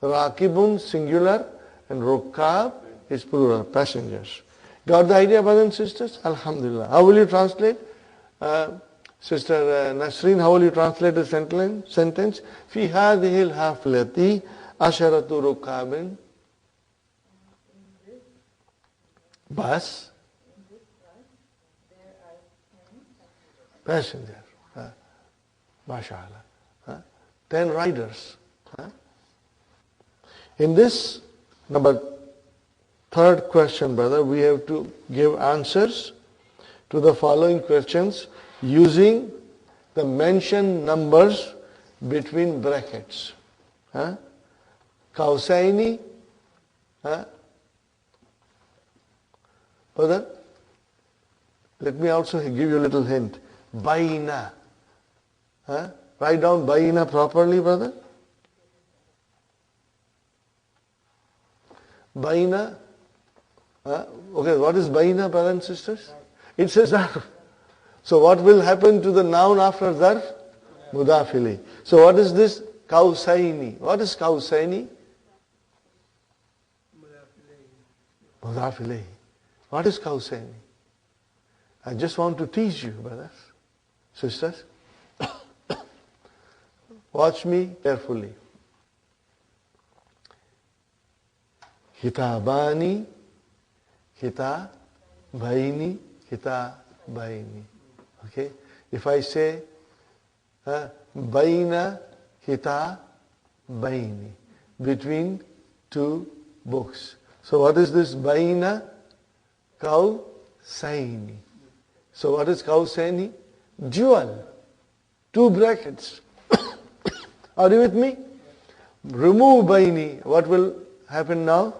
Rakibun, singular, and rukkab is plural, passengers. Got the idea, brothers and sisters? Alhamdulillah. How will you translate? Sister Nasreen, how will you translate the sentence? Fi hadhil haflati asharatu rukabin. Bus. Passengers. MashaAllah. 10 riders. In this third question, brother, we have to give answers to the following questions using the mentioned numbers between brackets. Kausaini. Brother, let me also give you a little hint. Baina. Write down Baina properly, brother. Baina. Okay, what is baina, brothers and sisters? It's a zarf. So what will happen to the noun after zarf? Mudaf ilayh. So what is this? Kausaini. What is kausaini? Mudaf ilayh. What is kausaini? I just want to teach you, brothers, sisters. Watch me carefully. Kitabani, kitabaini, kitabaini. Okay? If I say baina kitabaini, between two books. So what is this baina? Kausaini. So what is kausaini? Dual. Two brackets. Are you with me? Remove baini. What will happen now?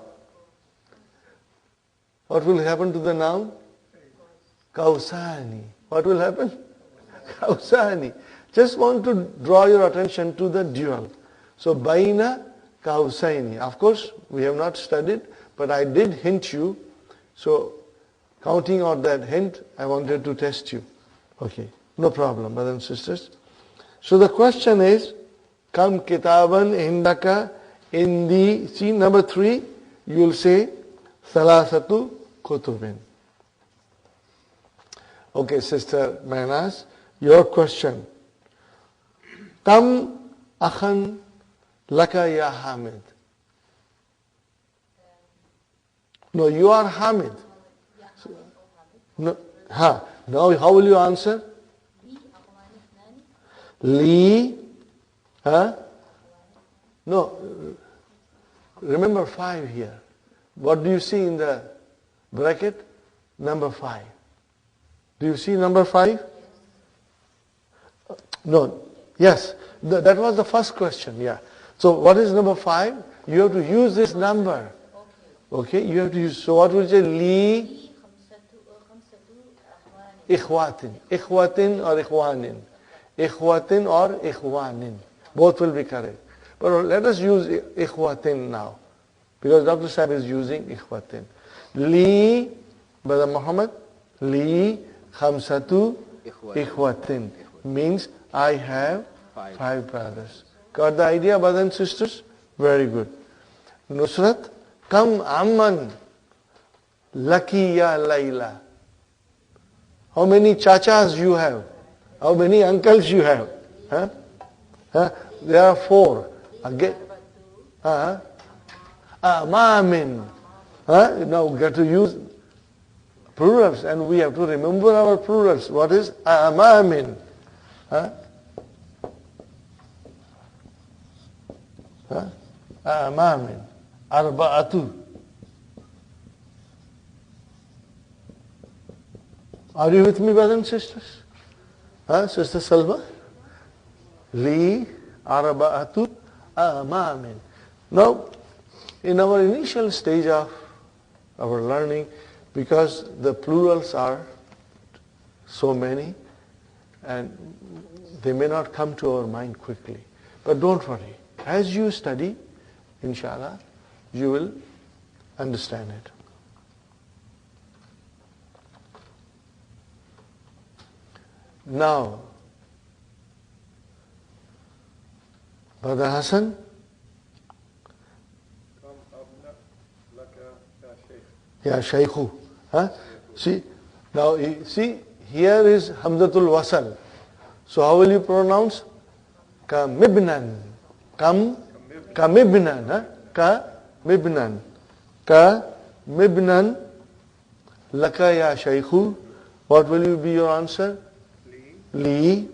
What will happen to the noun? Kausani. What will happen? Kausani. Just want to draw your attention to the dual. So baina kausaini. Of course, we have not studied, but I did hint you. So counting on that hint, I wanted to test you. Okay, no problem, brothers and sisters. So the question is, Kam kitaban indaka indi. See, number 3, you will say, Salasatu kutubin. Okay, Sister Manas, your question. Kam akhan laka ya Hamid. No, you are Hamid. No, now how will you answer? Li, no, remember 5 here. What do you see in the bracket? Number 5. Do you see number 5? No, yes, that was the first question, yeah. So what is number 5? You have to use this number. Okay, you have to use, so what will you say? Li ikhwatin. Ikhwatin or ikhwanin. Ikhwatin or ikhwanin. Both will be correct. But let us use ikhwatin now. Because Dr. Sahib is using ikhwatin. Li, Brother Muhammad, li khamsatu ikhwatin. Means I have 5 brothers. Got the idea, brothers and sisters? Very good. Nusrat, kam amman laki ya Layla. How many chachas you have? How many uncles you have? There are 4. Again. Amamin. Now we got to use plurals, and we have to remember our plurals. What is amamin? Amamin. Arba'atu. Are you with me, brothers and sisters? Sister Salva? Li arba'atu amamin. Now, in our initial stage of our learning, because the plurals are so many, and they may not come to our mind quickly. But don't worry. As you study, inshallah, you will understand it. Now, Brother Hassan, ya Shaykhu. See, now see, here is Hamzatul Wasal. So how will you pronounce? Kamibnan. Kamibnan. Kamibnan. Kamibnan. Laka ya Shaykhu. What will you be your answer? Li.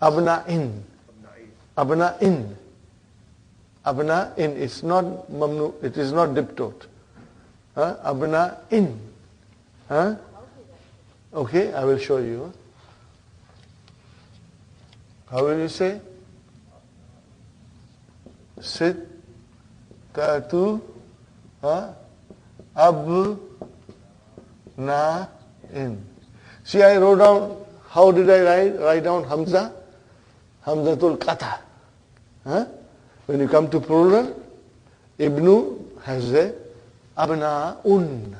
Abna'in. Abna'in. Abna'in. It's not mamnu. It is not diptote. Abna'in. Okay, I will show you. How will you say? Sittatu abna'in. See, I wrote down, how did I write down Hamza? Hamzatul Qata. When you come to plural, Ibnu has a abna'un.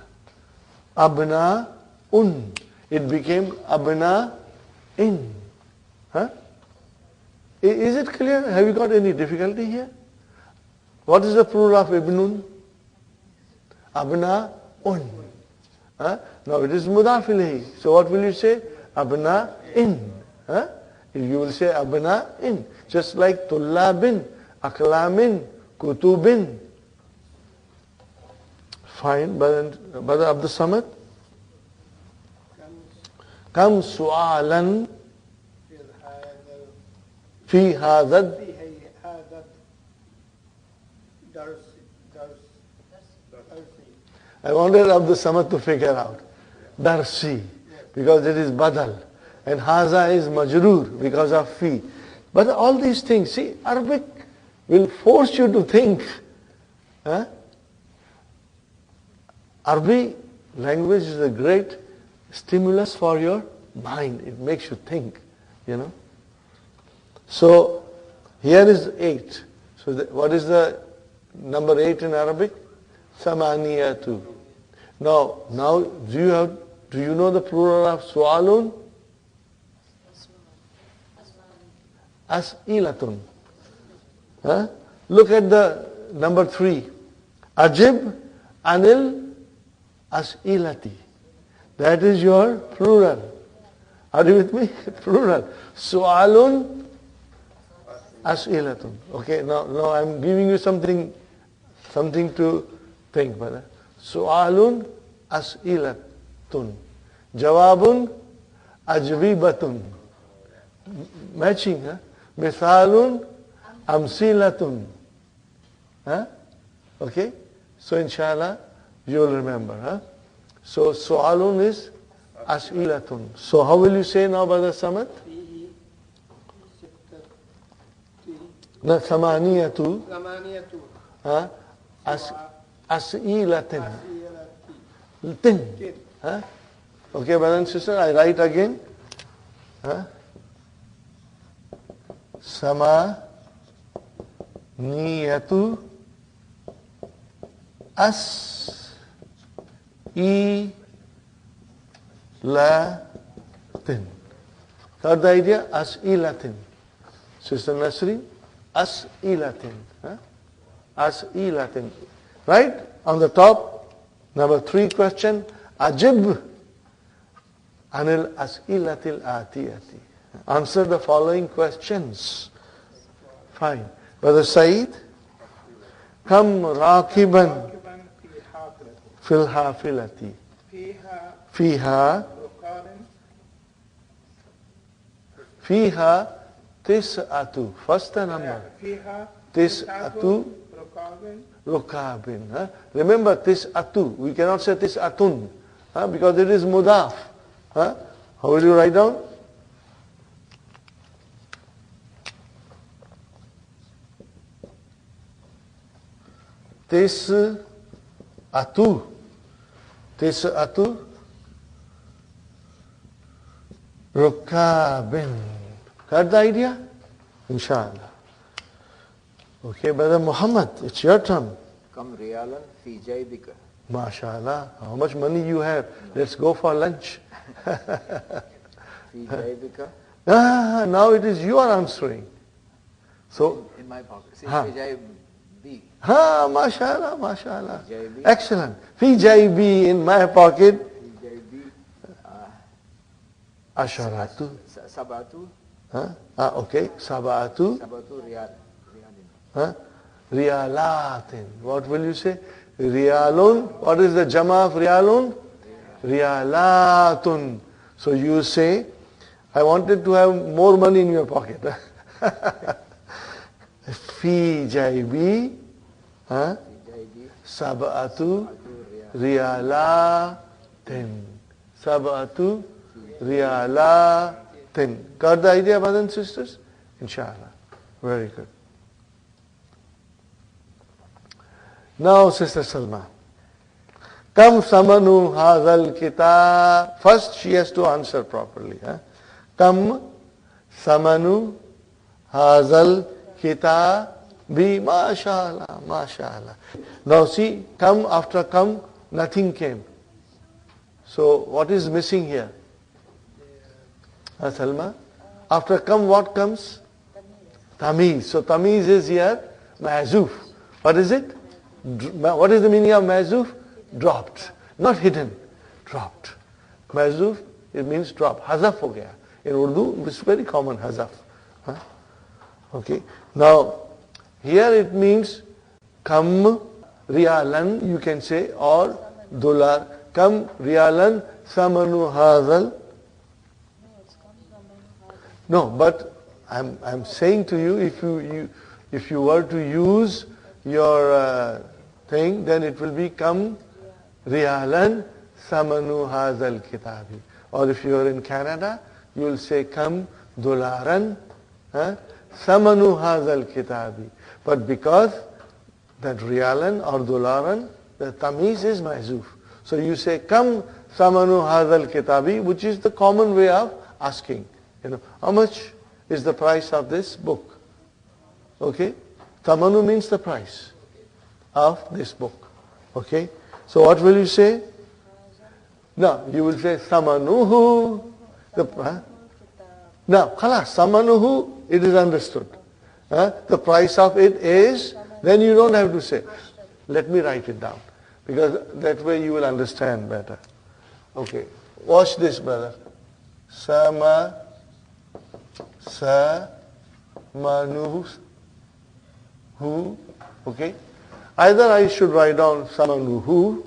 Abna'un. It became abna'in. Huh? Is it clear? Have you got any difficulty here? What is the plural of ibnun? Abna'un. Huh? Now it is mudaf ilayhi. So what will you say? Abna'in. Huh? You will say abna'in. Just like tullabin, aklamin, kutubin. Fine, Brother Abdul Samad. Kam su'alan fi hadad. I wanted Abdul Samad to figure out. Darsi, because it is badal. And haza is majroor because of fi. But all these things, see, Arabic will force you to think. Huh? Arabic language is a great stimulus for your mind. It makes you think, you know. So, here is 8. So, what is the number 8 in Arabic? Samaniyatu. Now, do you know the plural of su'alun? As'ilatun. Huh? Look at the number 3. Ajib anil as'ilati. That is your plural. Are you with me? Plural. Su'alun as'ilatun. Okay, now I'm giving you something to think, brother. Su'alun as'ilatun. Jawabun ajwibatun. Matching, huh? Mithalun amsilatun. Huh? Okay? So inshallah, you will remember, huh? So su'alun is as'ilatun. So how will you say now, Brother Samad? No, samaniyatu. Huh? As'ilatin. Tin. Huh? Okay, brother and sister, I write again. Huh? Samaniyatu as'ilatin. Got the idea? As'ilatin. Sister Nasri, as'ilatin. Huh? As'ilatin. Right? On the top, number 3 question. Ajib anil as'ilatil atiyati. Answer the following questions. Fine. Brother Saeed, kam rakiban fil hafilati. Fiha tis'atu. First the number. Tis'atu rukabin. Huh? Remember tis'atu. We cannot say tis'atun. Huh? Because it is mudaf. Huh? How will you write down? Tis'atu rukabin. Got the idea? Inshallah. Okay, Brother Muhammad, it's your turn. Kam riyalan fi jaybika. MashaAllah. How much money you have? Let's go for lunch. Fi jaybika. Now it is you are answering. So, In my pocket. See, Ha. fi jaybi. MashaAllah, MashaAllah. Jaybi. Excellent. Fi jaybi, in my pocket. Fi jaybi. Asharatu. Sabatu. Okay. Sabatu. Sabatu riyal. Riyalatin. What will you say? Riyalun. What is the jama of riyalun? Riyalatun. So you say, I wanted to have more money in your pocket. Fi jaybi. Fi jaybi. Sab'atu riyalatin. Sab'atu riyalatin. Got the idea, brothers and sisters? Inshallah. Very good. Now, Sister Salma. Kam samanu hazal kitab. First, she has to answer properly. Kam samanu hazal kitab. Be, mashallah, mashallah. Now see, come after come, nothing came. So what is missing here? Salma? After come, what comes? Tamiz. So tamiz is here, ma'zuf. What is it? What is the meaning of ma'zuf? Dropped. Not hidden. Dropped. Ma'zuf, it means drop. Hazaf ho gaya. In Urdu, it's very common, hazaf. Huh? Okay. Now, here it means kam riyalan, you can say, or dollar. Kam riyalan samanu hazal. No, but I'm saying to you, if you were to use your thing, then it will become riyalan samanu hazal kitabi. Or if you are in Canada, you will say kam dolaran samanu hazal kitabi. But because that riyalan or dolaran, the tamiz is ma'zuf. So you say kam samanu hazal kitabi, which is the common way of asking. How much is the price of this book? Okay? Tamanu means the price of this book. Okay? So what will you say? No, you will say samanuhu. Now, khalas, samanuhu, it is understood. The price of it is, then you don't have to say. Let me write it down. Because that way you will understand better. Okay. Watch this, brother. Samanuhu. Okay. Either I should write down samanuhu.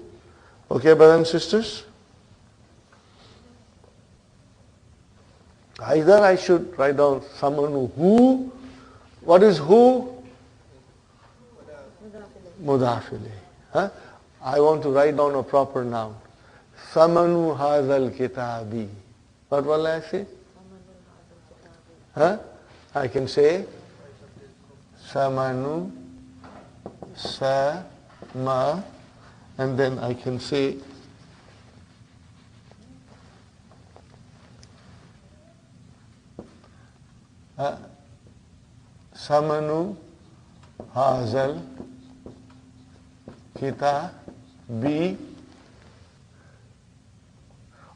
Okay, brothers and sisters. Either I should write down samanuhu. What is who? Mudafili. I want to write down a proper noun. Samanu hazal kitabi. What will I say? I can say samanu sama, and then I can say samanu hazal kitabi.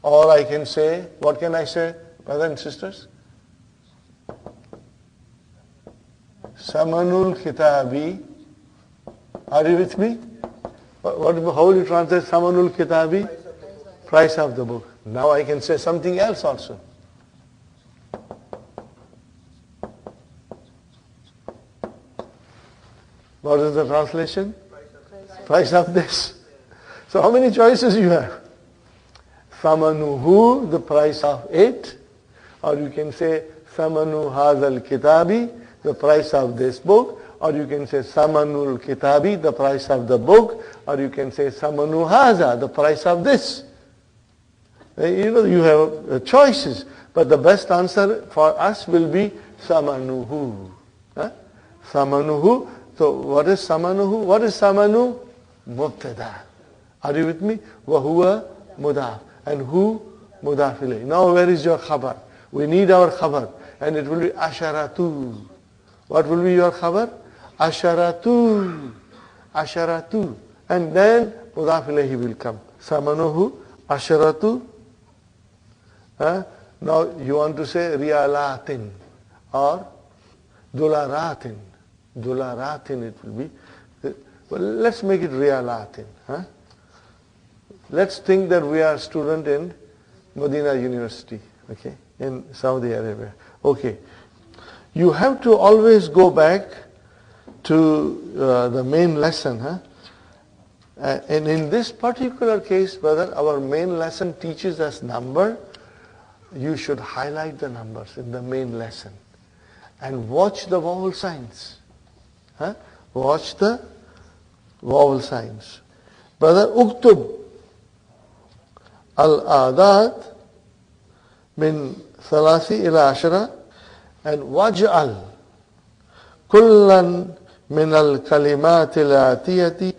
Or I can say, what can I say, brothers and sisters? Samanul kitabi. Are you with me? How will you translate Samanul kitabi? Price of the book. Now I can say something else also. What is the translation? Price of this. So how many choices you have? Samanuhu, the price of it. Or you can say Samanu hazal kitabi, the price of this book. Or you can say Samanul kitabi, the price of the book. Or you can say Samanu haza, the price of this. You have choices. But the best answer for us will be Samanuhu. Samanuhu. So what is Samanuhu? What is Samanu? Mubtada. Are you with me? Wahuwa mudaf. And who? Mudaf ilayh. Now where is your khabar? We need our khabar. And it will be asharatu. What will be your khabar? Asharatu. Asharatu. And then mudaf ilayhi will come. Samanuhu, asharatu. Now you want to say riyalatin or dolaratin. Dolaratin it will be. Well, let's make it riyalatin. Let's think that we are a student in Madina University, okay, in Saudi Arabia. Okay. You have to always go back to the main lesson. And in this particular case, brother, our main lesson teaches us number. You should highlight the numbers in the main lesson. And watch the vowel signs. Watch the vowel signs. Brother, uktub al-adat min thalasi ila ashara, and waj'al kullan min al-kalimat al-atiyati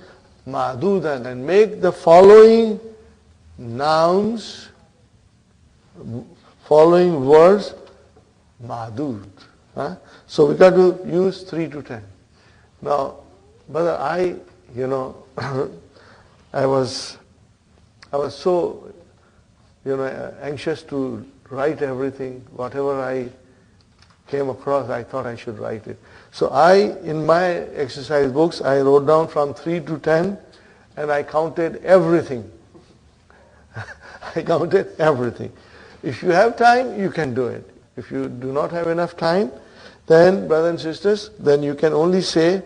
ma'dudan, and make the following nouns, following words ma'dud. So we got to use 3 to 10. Now, brother, I was so, anxious to write everything. Whatever I came across, I thought I should write it. So in my exercise books, I wrote down from 3 to 10, and I counted everything. I counted everything. If you have time, you can do it. If you do not have enough time, then, brothers and sisters, then you can only say,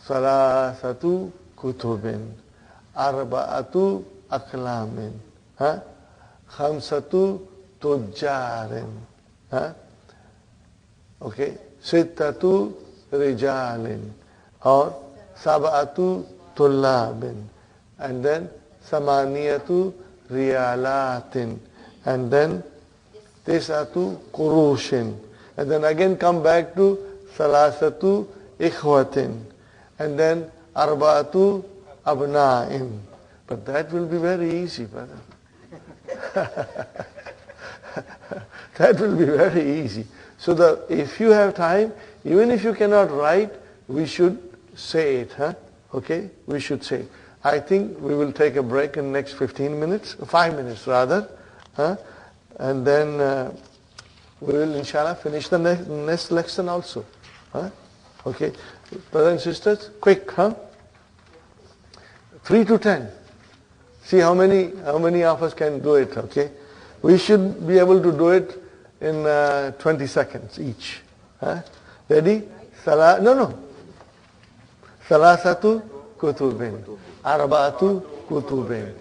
Salasatu kutubin, arba'atu aklamin, khamsatu tujjarin, okay, sittatu rijalin, or sab'atu tullabin, and then samaniyatu riyalatin, and then tis'atu kurushin, and then again come back to salasatu ikhwatin, and then arba'atu abna'in. But that will be very easy, brother. That will be very easy. So if you have time, even if you cannot write, we should say it, okay? We should say it. I think we will take a break in the next 15 minutes, 5 minutes rather, and then we will inshallah finish the next lesson also. Okay, brothers and sisters, quick, 3 to 10. See how many of us can do it, okay? We should be able to do it in 20 seconds each. Ready? Salasatu kutubin, arba'atu kutubin,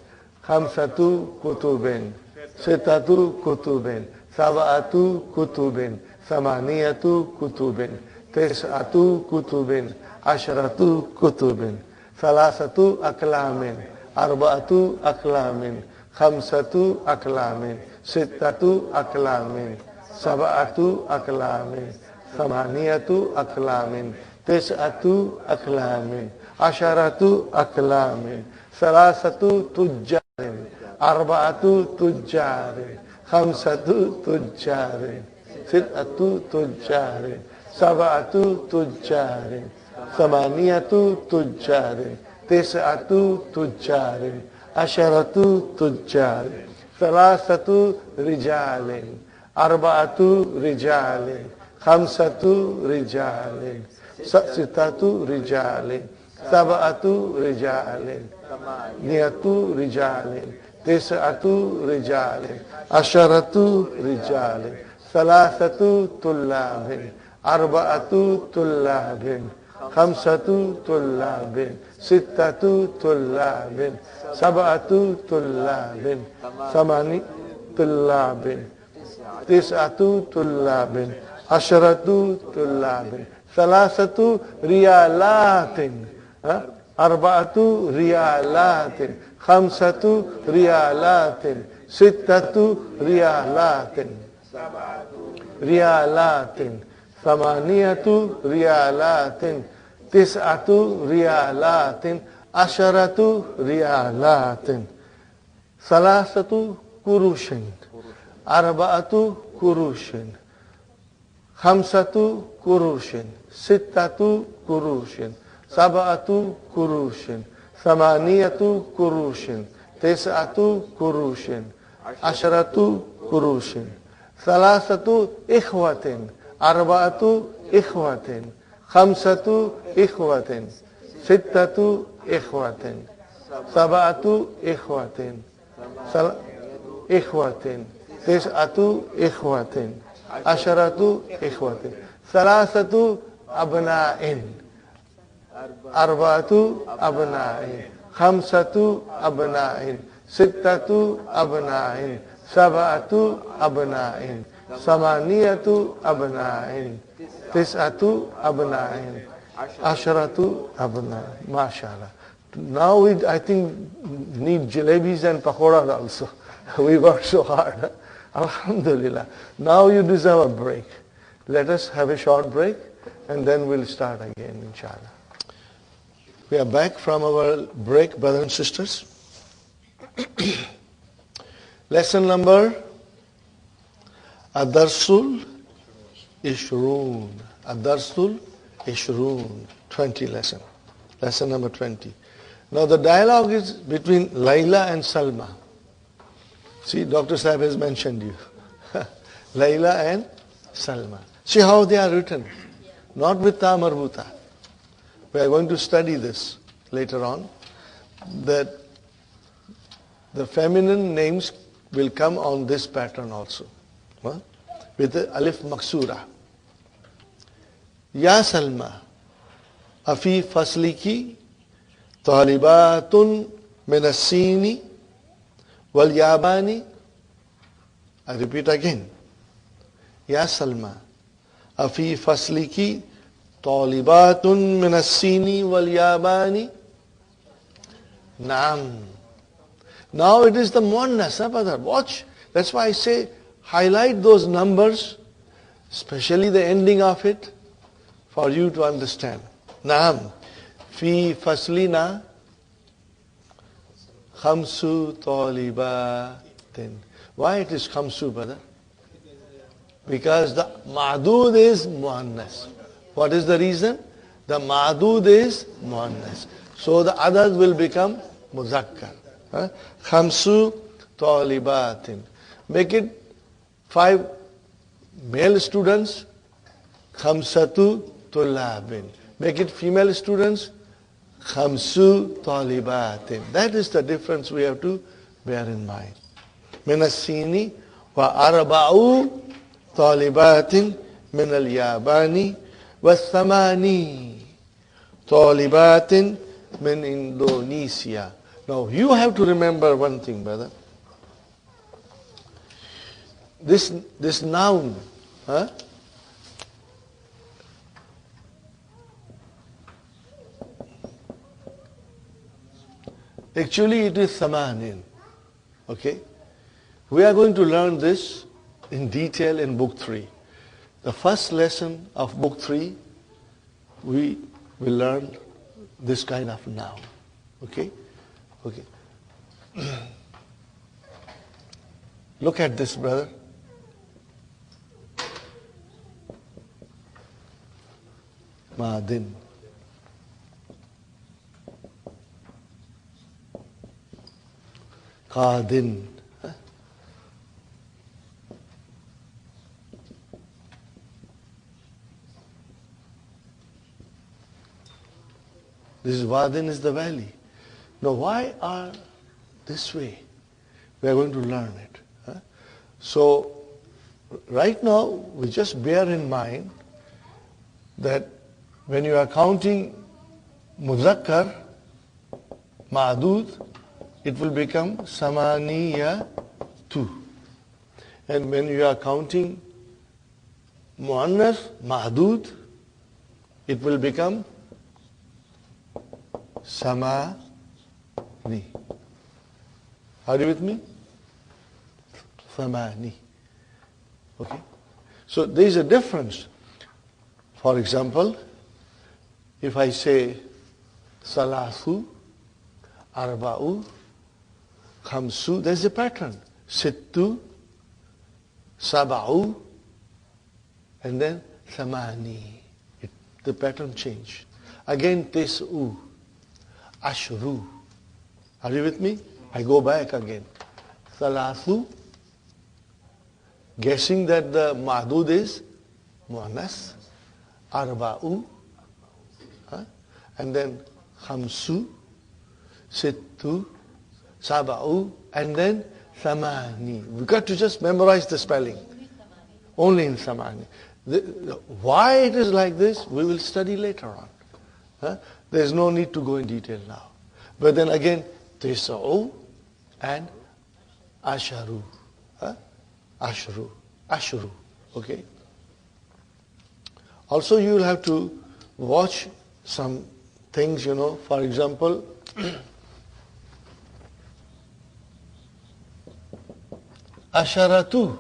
khamsatu kutubin, sittatu kutubin, sab'atu kutubin, samaniyatu kutubin, tis'atu kutubin, asharatu kutubin, salasatu aklamin, arba'atu aklamin, khamsatu aklamin, sittatu aklamin, sab'atu aklamin, samaniyatu aklamin, tis'atu aklamin, asharatu aklamin, salasatu tujjarin, arba'atu tujjarin, khamsatu tujjarin, sittatu tujjarin, sab'atu tujjarin, samaniyatu tujjarin, tis'atu tujjarin, asharatu tujjarin, salasatu rijalin, arba'atu rijalin, khamsatu rijalin, sittatu rijalin, sab'atu rijalin, niyatu rijalin, tis'atu rijalin, asharatu rijalin, salasatu tullabin, arba'atu tullabin, khamsatu tullabin, sittatu tullabin, sab'atu tullabin, samani tullabin, tis'atu tullabin, asharatu tullabin, salasatu riyalatin, arba'atu riyalatin, khamsatu riyalatin, sittatu riyalatin, samaniyatu riyalatin, tis'atu riyalatin, asharatu riyalatin, salasatu kurushin, arba'atu kurushin, khamsatu kurushin, sittatu kurushin, sab'atu kurushin, samaniyatu kurushin, tis'atu kurushin, asharatu kurushin, salasatu ikhwatin, arba'atu ikhwatin, khamsatu ikhwatin, sittatu ikhwatin, sab'atu ikhwatin, ikhwatin, tis'atu ikhwatin, asharatu ikhwatin, salasatu abna'in, arba'atu abna'in, khamsatu abna'in, sittatu abna'in, sab'atu abna'in, samaniyatu abna'in, tis'atu abna'in, asharatu abna'in. MashaAllah. Now we, I think, need jalebis and pakoras also. We worked so hard. Alhamdulillah. Now you deserve a break. Let us have a short break and then we'll start again, inshallah. We are back from our break, brothers and sisters. Lesson number Adarsul Ishrun. Adarsul Ishrun. 20 lesson. Lesson number 20. Now the dialogue is between Layla and Salma. See, Dr. Sahib has mentioned you. Layla and Salma. See how they are written. Not with ta marbuta. We are going to study this later on. That the feminine names will come on this pattern also. Huh? With the alif maksura. Ya Salma, afi fasliki talibatun minasini wal yabani. I repeat again. Ya Salma, afi fasliki talibatun minasini wal yabani. Naam. Now it is the muannas, brother. Watch. That's why I say highlight those numbers, especially the ending of it, for you to understand. Naam. Fi faslina khamsu talibatin. Why it is khamsu, brother? Because the ma'dud is muannas. What is the reason? The ma'dud is muannas. So the others will become muzakkar. Khamsu talibatin. Make it 5 male students. Khamsatu tulabin. Make it female students. Khamsu talibatin. That is the difference we have to bear in mind. Minasini wa arba'u talibatin min al-yabani wa thamani talibatin min Indonesia. Now you have to remember one thing, brother. This noun, actually it is samanin. Okay? We are going to learn this in detail in book 3. The first lesson of book 3, we will learn this kind of noun. Okay? Okay. Look at this, brother. Madin. Qadin. This Wadin is the valley. Now why are this way? We are going to learn it. So right now we just bear in mind that when you are counting muzakkar, ma'dud, it will become samaniya 2. And when you are counting muannas, ma'dud, it will become samani. Are you with me? Samani. Okay? So there is a difference. For example, if I say salasu, arba'u, khamsu, there's a pattern. Sittu, sab'u, and then samani. The pattern change. Again, tis'u, ashru. Are you with me? I go back again. Salasu, guessing that the ma'dud is muannas, arba'u, and then khamsu, sittu, sab'u, and then samani. We've got to just memorize the spelling. Only in samani. Why it is like this, we will study later on. There's no need to go in detail now. But then again, tis'u and asharu. Ashru. Okay? Also you will have to watch some things, for example, asharatu.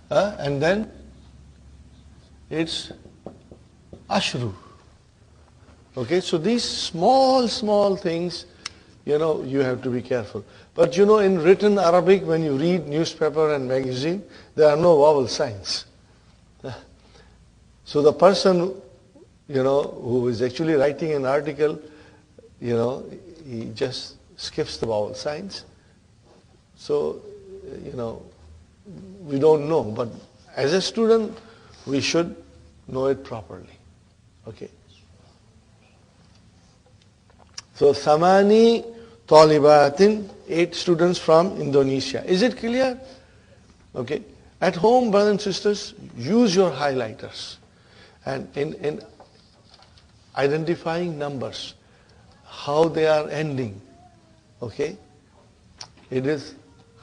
And then it's ashru. Okay, so these small things, you have to be careful. But in written Arabic, when you read newspaper and magazine, there are no vowel signs. So the person, who is actually writing an article, he just skips the vowel signs. So, we don't know, but as a student, we should know it properly. Okay. So, Samani Talibatin, 8 students from Indonesia. Is it clear? Okay. At home, brothers and sisters, use your highlighters. And in identifying numbers, how they are ending. Okay. It is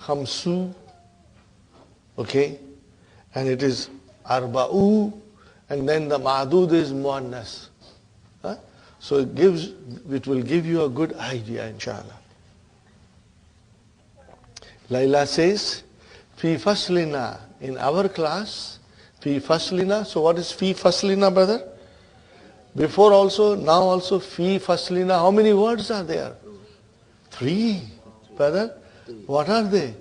Khamsu. Okay. And it is Arba'u. And then the Ma'dud is Muannas. So it will give you a good idea, inshallah. Laila says, Fi faslina, in our class, Fi faslina. So what is Fi faslina, brother? Before also, now also, Fi faslina. How many words are there? 3, brother. What are they?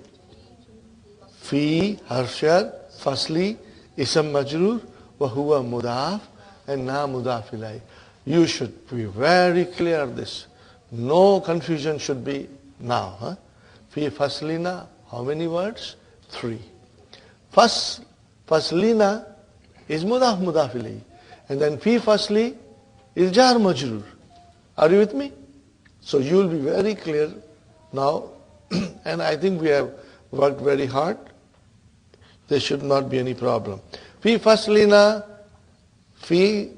Fi, harfshar, fasli, isam majrur, wa huwa mudaf, and na mudaf ilay. You should be very clear this. No confusion should be now. Fi faslina, how many words? 3. Faslina is mudaf ilay. And then fi fasli is jar majrur. Are you with me? So you will be very clear now. And I think we have worked very hard. There should not be any problem. Fi faslina, fi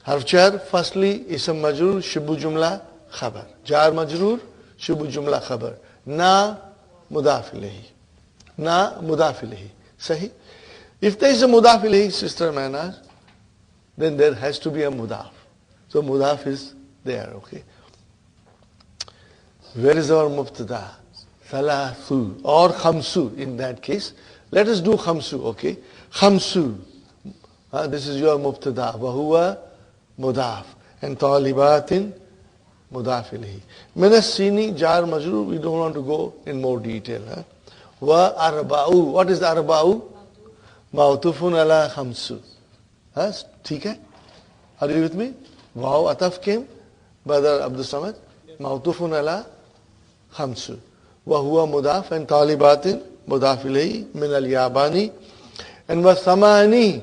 harf jar, fasli, ism majrur, shibu jumla, khabar. Jar majrur, shibu jumla, khabar. Na mudaf ilayhi. Na mudaf ilayhi. Sahi? If there is a mudaf ilayhi, sister Manas, then there has to be a mudaf. So mudaf is there, okay? Where is our mubtada? Thalathu or khamsu in that case. Let us do khamsu, okay? Khamsu. This is your mubtada. Wahuwa mudaf. And talibatin mudaf ilayhi. Minasini jar majrur. We don't want to go in more detail. Wa arba'u. What is the arba'u? Ma'tufun ala khamsu. ठीक है? Are you with me? Wow, ataf came. Brother Abdul Samad. Ma'tufun ala khamsu. Wa huwa mudaf and talibatin mudaf ilayhi min al yabani. And wa thamani.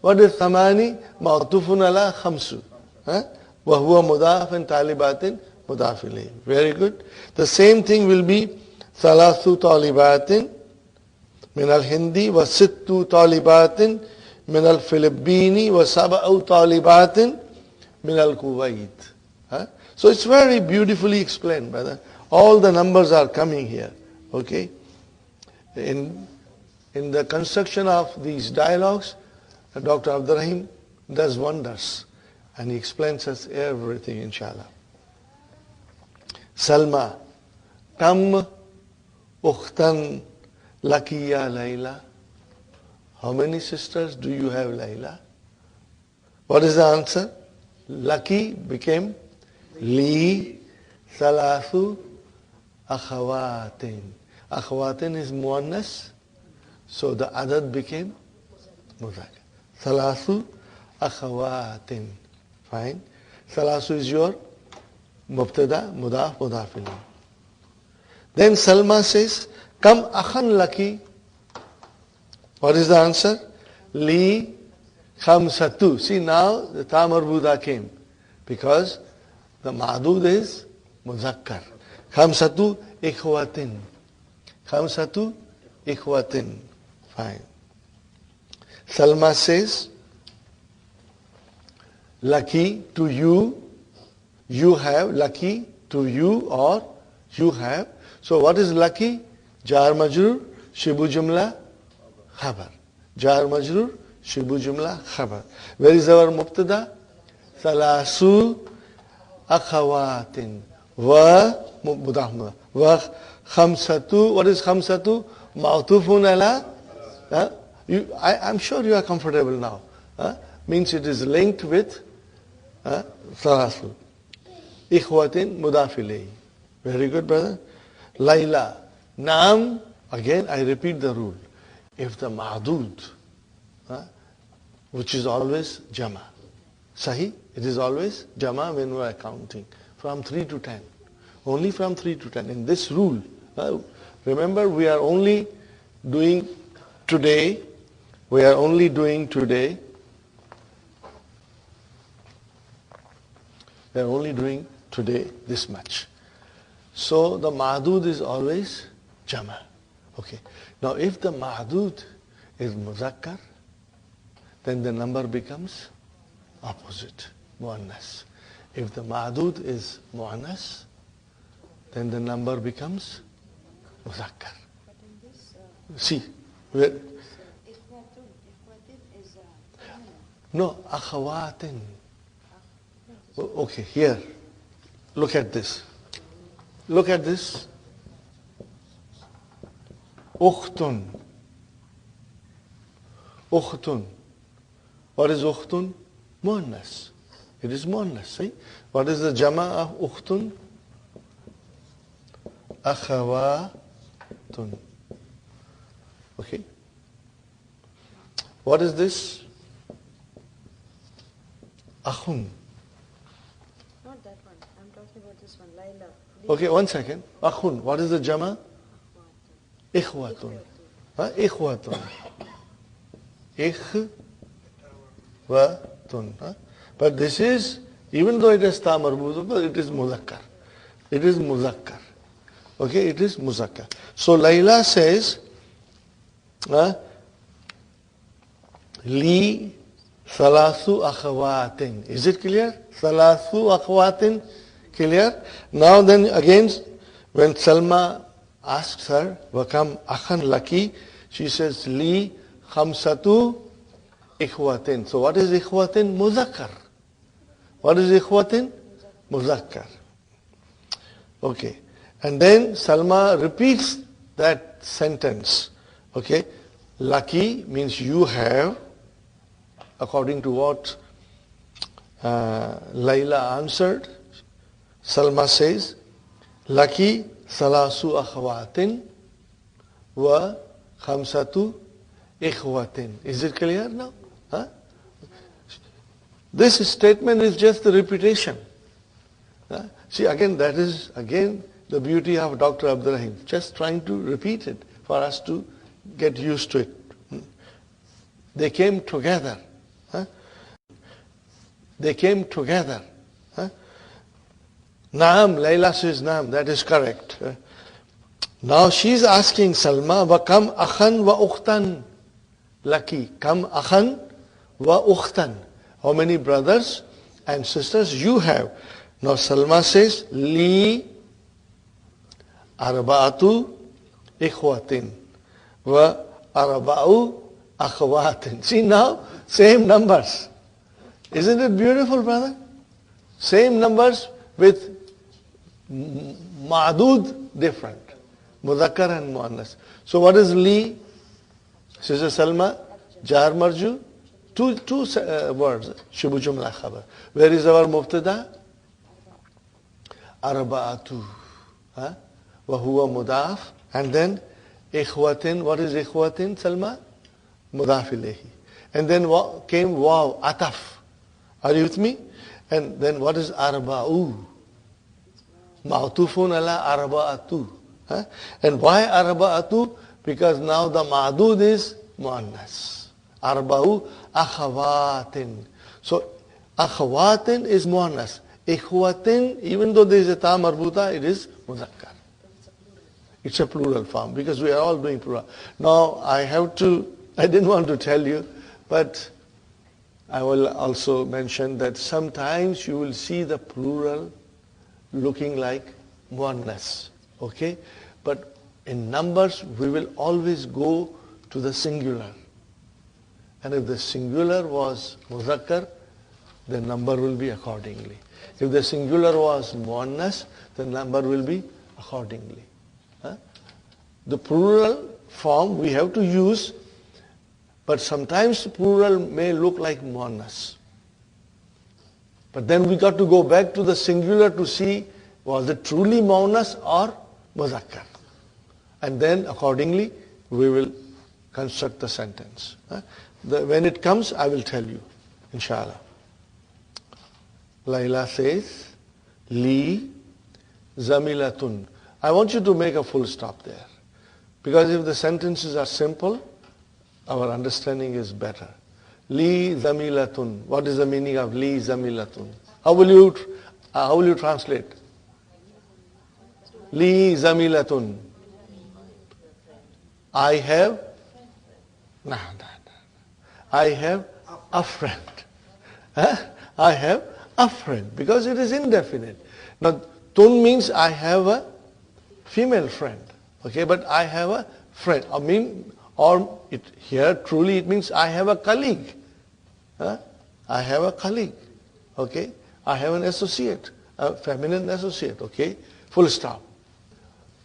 What is thamani? Ma'tufun ala khamsu. Wa huwa mudaf and talibatin mudaf ilayhi. Very good. The same thing will be thalathu talibatin min al hindi wa sittu talibatin min al Philippini wa sab'u talibatin min al Kuwait. So it's very beautifully explained, brother. All the numbers are coming here. Okay? In the construction of these dialogues, Dr. Abdurrahim does wonders. And he explains us everything, inshallah. Salma, Kam Ukhtan Lakiya Layla. How many sisters do you have, Layla? What is the answer? Laki became Li Salathu Akhawatin. Akhawatin is Muannas, so the adad became Mudhakar. Salathu Akhawatin. Fine. Salasu is your Mubtada, Mudaf, Mudaf ilayh. Then Salma says, Kam Akhan Laki. What is the answer? Li Khamsatu. See now the Ta marbuda came because the Ma'dud is Muzakkar. Khamsatu Ikhwatin. Khamsatu Ikhwatin. Fine. Salma says, Lucky to you, you have, lucky to you or you have. So what is lucky? Jar majrur, shibu jumla, khabar. Jar majrur, shibu jumla, khabar. Where is our mubtada? Salasu akhawatin. Wa mudahma. Wa khamsatu. What is khamsatu? Ma'tufun ala. I'm sure you are comfortable now. Means it is linked with Salasu. Ikhwatin mudaf ilayhi. Very good, brother. Layla. Naam. Again, I repeat the rule. If the ma'dud, which is always jama, Sahih? It is always Jama when we are counting. From 3 to 10. Only from 3 to 10. In this rule, remember we are only doing today, we are only doing today this much. So the Ma'dud is always Jama. Okay. Now if the Ma'dud is Muzakkar, then the number becomes opposite, Muannas. If the Ma'dud is Muannas, then the number becomes Muzakkar. But in this, See, where, Ikhwatin is feminine. no, Akhawatin. Okay, here. Look at this. Look at this. Ukhtun. Ukhtun. What is Ukhtun? Muannas. It is Muannas. See? What is the Jama of Ukhtun? Akhawatun. Okay. What is this? Akhun. Not that one. I'm talking about this one, Laila. Okay, one second. Akhun. What is the Jama? Ikhwatun. Ikhwatun. Ikhwatun. But this is, even though it is ta marbuta, but it is muzakkar. It is muzakkar. Okay, it is muzakkar. So Layla says, Li thalathu akhawatin. Is it clear? Thalathu akhawatin. Clear? Now then again, when Salma asks her, Wakam akhan laki, she says, Li khamsatu ikhwatin. So what is ikhwatin? Muzakkar. What is ikhwatin? Muzakkar. Okay. And then Salma repeats that sentence. Okay. Lucky means you have, according to what Layla answered. Salma says, Lucky salasu akhwatin wa khamsatu ikhwatin. Is it clear now? Huh? This statement is just the repetition. See, again, that is again the beauty of Dr. Abdul Rahim. Just trying to repeat it for us to get used to it. They came together. They came together. Naam, Layla says Naam, that is correct. Now she's asking Salma, wa kam akhan wa ukhtan laki. Kam akhan wa ukhtan. How many brothers and sisters you have? Now Salma says, Li arba'atu ikhwatin wa arba'u akhwatin. See now, same numbers. Isn't it beautiful, brother? Same numbers with ma'dud different. Mudhakkar and muannas. So what is li? Sister Salma, jar marju. Two words. Shubu jumla khabar. Where is our mubtada? Arba'atu. Wa huwa mudaf. And then ikhwatin. What is ikhwatin, Salma? Mudaf ilayhi. And then came waw, ataf. Are you with me? And then what is arba'u? Ma'tufun ala arba'atu. And why arba'atu? Because now the ma'dud is muannas. Arba'u akhawatin. So akhawatin is muannas. Ikhwatin, even though there is a ta marbuta, it is muzakkar. It's a plural form because we are all doing plural. Now I didn't want to tell you, but I will also mention that sometimes you will see the plural looking like muannas. Okay? But in numbers, we will always go to the singular. And if the singular was muzakkar, the number will be accordingly. If the singular was muannas, the number will be accordingly. The plural form we have to use, but sometimes plural may look like muannas. But then we got to go back to the singular to see, was it truly muannas or muzakkar? And then accordingly, we will construct the sentence. When it comes, I will tell you, inshallah. Laila says, Li zamilatun. I want you to make a full stop there. Because if the sentences are simple, our understanding is better. Li zamilatun. What is the meaning of li zamilatun? How will you translate? Li zamilatun. I have I have a friend. Huh? I have a friend. Because it is indefinite. Now, tun means I have a female friend. Okay, but I have a friend. Here truly it means I have a colleague. Huh? I have a colleague. Okay, I have an associate, a feminine associate. Okay, full stop.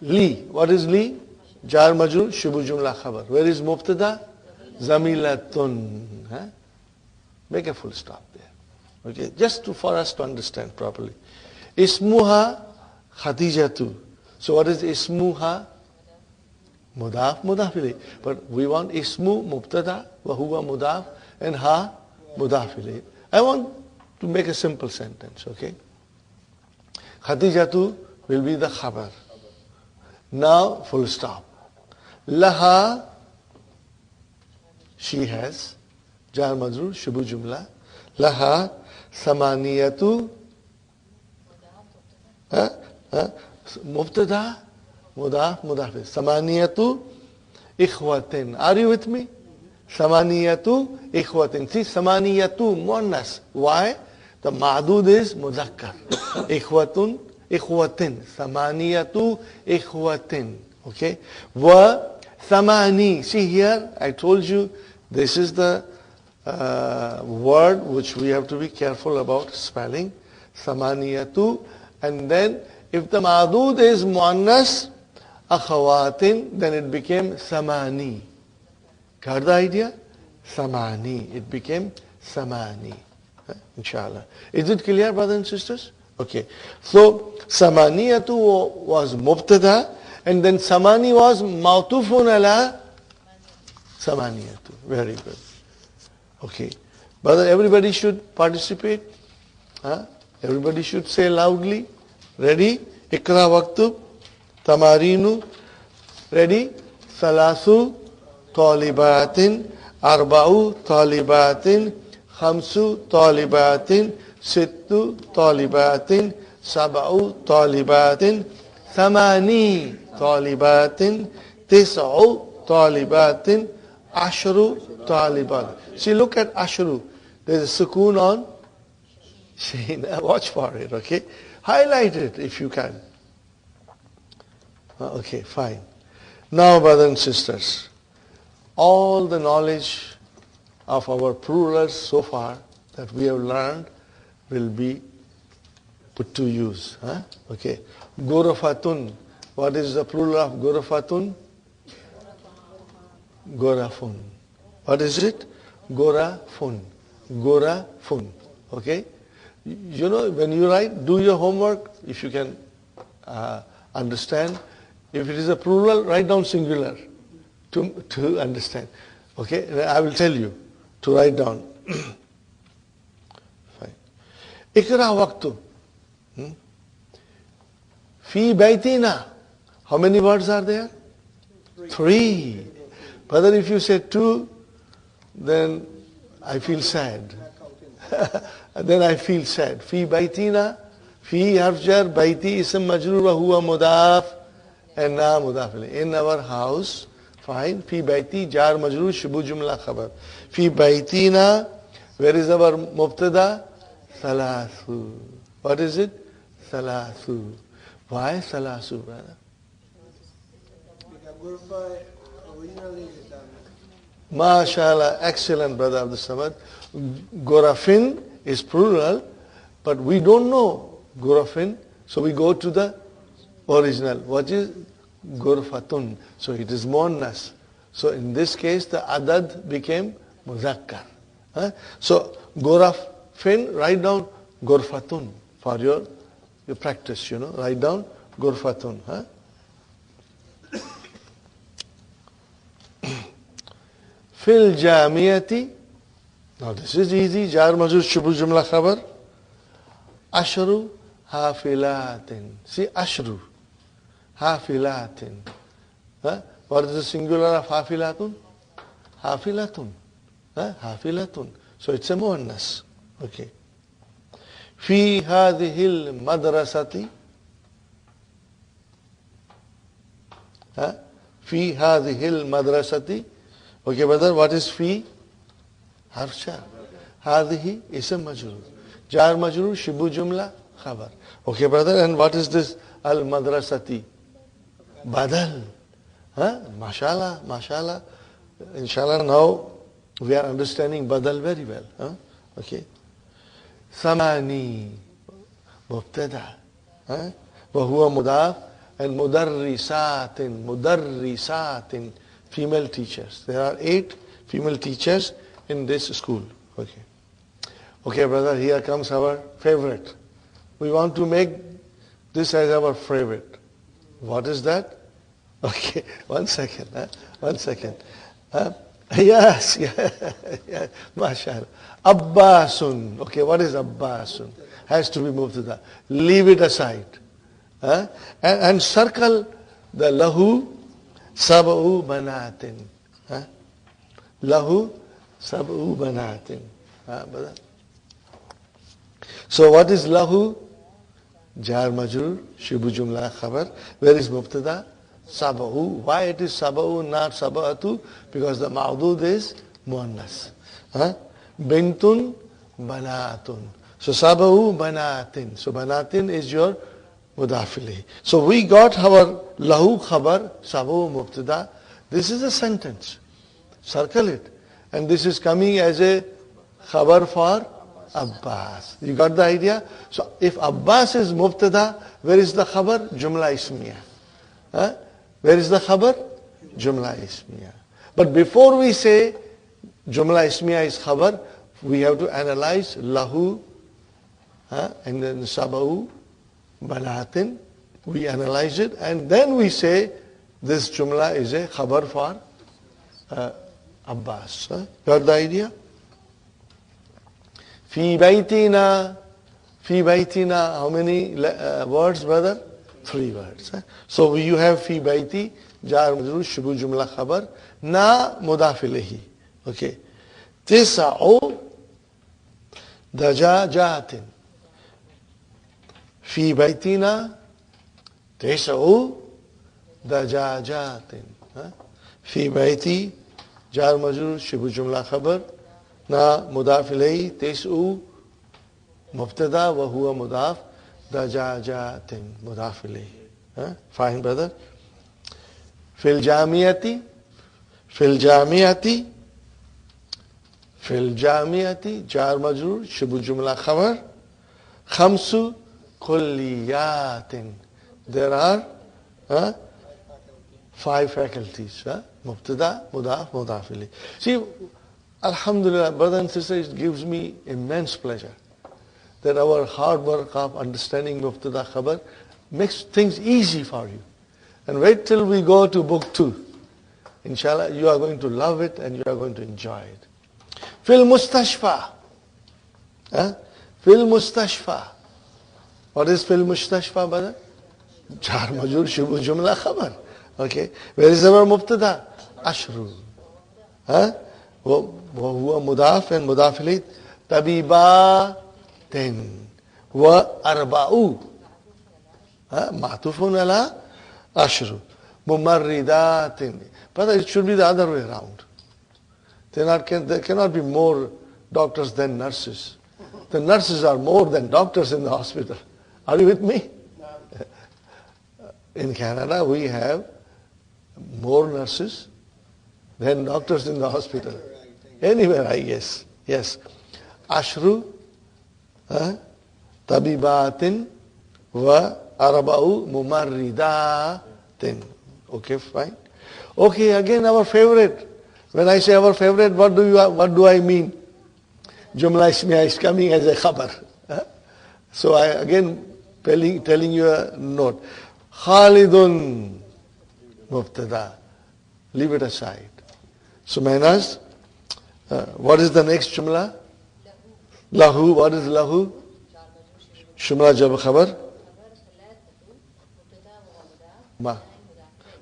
Li, what is li? Jar majrur, shubu jumla khabar. Where is mubtada? Zamilatun. Huh? Make a full stop there. Okay, just for us to understand properly. Ismuha Khadijatu. So what is ismuha? Mudaf, mudaf ilayh. But we want ismu mubtada wa huwa mudaf and ha mudaf ilayh. I want to make a simple sentence, okay? Khadijatu will be the khabar. Now full stop. Laha, she has, jar majrur, shubu jumla. Laha samaniyatu, mubtada, mudaf, mudaf. Samaniyatu ikhwatin. Are you with me? Samaniyatu ikhwatin. See, samaniyatu muannas. Why? The ma'dud is muzakkar. Ikhwatun, ikhwatin. Samaniyatu ikhwatin. Okay? Wa samani. See here, I told you, this is the word which we have to be careful about spelling. Samaniyatu. And then, if the ma'dud is muannas, akhawatin, then it became samani. Got the idea? Samani. It became samani. Inshallah. Is it clear, brothers and sisters? Okay. So, samaniyatu was mubtada, and then samani was ma'tufun ala samaniyatu. Very good. Okay. Brother, everybody should participate. Huh? Everybody should say loudly. Ready? Ikra waktub. Tamarinu. Ready? Salasu talibatin. Arba'u talibatin. Khamsu talibatin. Sittu talibatin. Sab'u talibatin. Thamani talibatin. Tis'u talibatin. Ashru talibat. See, look at ashru. There is a sukoon on Sheen. Watch for it, okay? Highlight it if you can. Okay, fine. Now, brothers and sisters, all the knowledge of our plurals so far that we have learned will be put to use. Huh? Okay. Gorafatun. What is the plural of gorafatun? Gorafun. What is it? Gorafun. Gorafun. Okay? You know, when you write, do your homework, if you can understand. If it is a plural, write down singular to understand. Okay? I will tell you to write down. Fine. Ikra waqtu. Fi baytina. How many words are there? Three. Brother, if you say two, then I feel sad. Then I feel sad. Fi baytina, fi harf jar, bayti ism majrur wa huwa mudaf, and na mudaf ilayh. In our house, fine. Fi bayti jar majrur shubu jumla khabar. Fi baytina, where is our mubtada? Salasu. What is it? Salasu. Why salasu, brother? Because Gurfa originally is done. MashaAllah, excellent, brother Abdul Samad. Gorafin is plural, but we don't know Gorafin, so we go to the original. What is Gorfatun? So it is muannas. So in this case, the adad became muzakkar. Huh? So Gorafin, write down Gorfatun for your practice, you know. Write down Gorfatun. Huh? Fil jamiyati. Now this is easy. Jar majrur shubu jumla khabar. Ashru hafilatin. See, ashru hafilatin. Huh? What is the singular of hafilatun? Hafilatun. Huh? Hafilatun. So it's a muannas. Okay. Fi hadhil madrasati. Huh? Fi hadhil madrasati. Okay, brother, what is fi? Harsha. Hadhi ism majrur. Jar majrur, shibu jumla, khabar. Okay, brother, and what is this al madrasati? Badal. Huh? Mashallah, mashallah. Inshallah, now we are understanding badal very well. Huh? Okay. Samani. Mubtada. Huh? Wahuwa mudaf. And mudarrisatin, female teachers. There are 8 female teachers in this school. Okay. Okay, brother, here comes our favorite. We want to make this as our favorite. What is that? Okay, 1 second. Huh? 1 second. Yes, yeah, mashallah. Abbasun. Okay, what is Abbasun? Has to be moved to that. Leave it aside. And circle the lahu sab'u banatin. Lahu sab'u banatin. So what is lahu? Jar majrur, shibu jumla khabar. Where is mubtada? Sab'u. Why it is sab'u, not sab'atu? Because the ma'dud is muannas. Bintun banatun. So sab'u banatin. So banatin is your mudafili. So we got our lahu khabar, sabu mubtada. This is a sentence. Circle it. And this is coming as a khabar for Abbas. You got the idea? So if Abbas is mubtada, where is the khabar? Jumla ismiya. Where is the khabar? Jumla ismiya. But before we say jumla ismiya is khabar, we have to analyze lahu and then sabu banatin, we analyze it, and then we say this jumla is a khabar for Abbas. Got the idea? Fi baytina. Fi baytina, how many words, brother? 3 words. So you have fi bayti, jar majrur, shubu jumla khabar, na mudaf ilayhi. Okay. Tis'u dajajatin. في بيتنا 9 دجاجات. في بيتي جار مجرور شبه جملة خبر نا مضاف إليه 9 مبتدا وهو مضاف دجاجات مضاف إليه. Fine, brother. في الجامعة جار مجرور شبه جملة خبر 5 kulliyatin. There are 5 faculties. Mubtada, mudaf, mudaf ilayh. See, alhamdulillah, brother and sister, it gives me immense pleasure that our hard work of understanding mubtada khabar makes things easy for you. And wait till we go to book 2. Inshallah, you are going to love it and you are going to enjoy it. Fil mustashfa. Fil mustashfa. What is fil mustashfa, brother? Jar majur shubu jumla khabar. Okay. Where is our mubtada? Ashru. Huwa mudaf and mudaf ilayh. Tabibatin. Wa arba'u. Ma'tufun ala ashru. Mumarridatin. Brother, it should be the other way around. There cannot be more doctors than nurses. The nurses are more than doctors in the hospital. Are you with me? In Canada, we have more nurses than doctors in the hospital. Anywhere, I guess. Yes. Ashru, tabibatin, wa arba'u mumarridatin. Okay, fine. Okay, again our favorite. When I say our favorite, what do I mean? Jumla ismiya is coming as a khabar. So I again telling you a note. Khalidun mubtada. Leave it aside. So manas, what is the next jumla? Lahu. What is lahu? शुमला जब खबर ما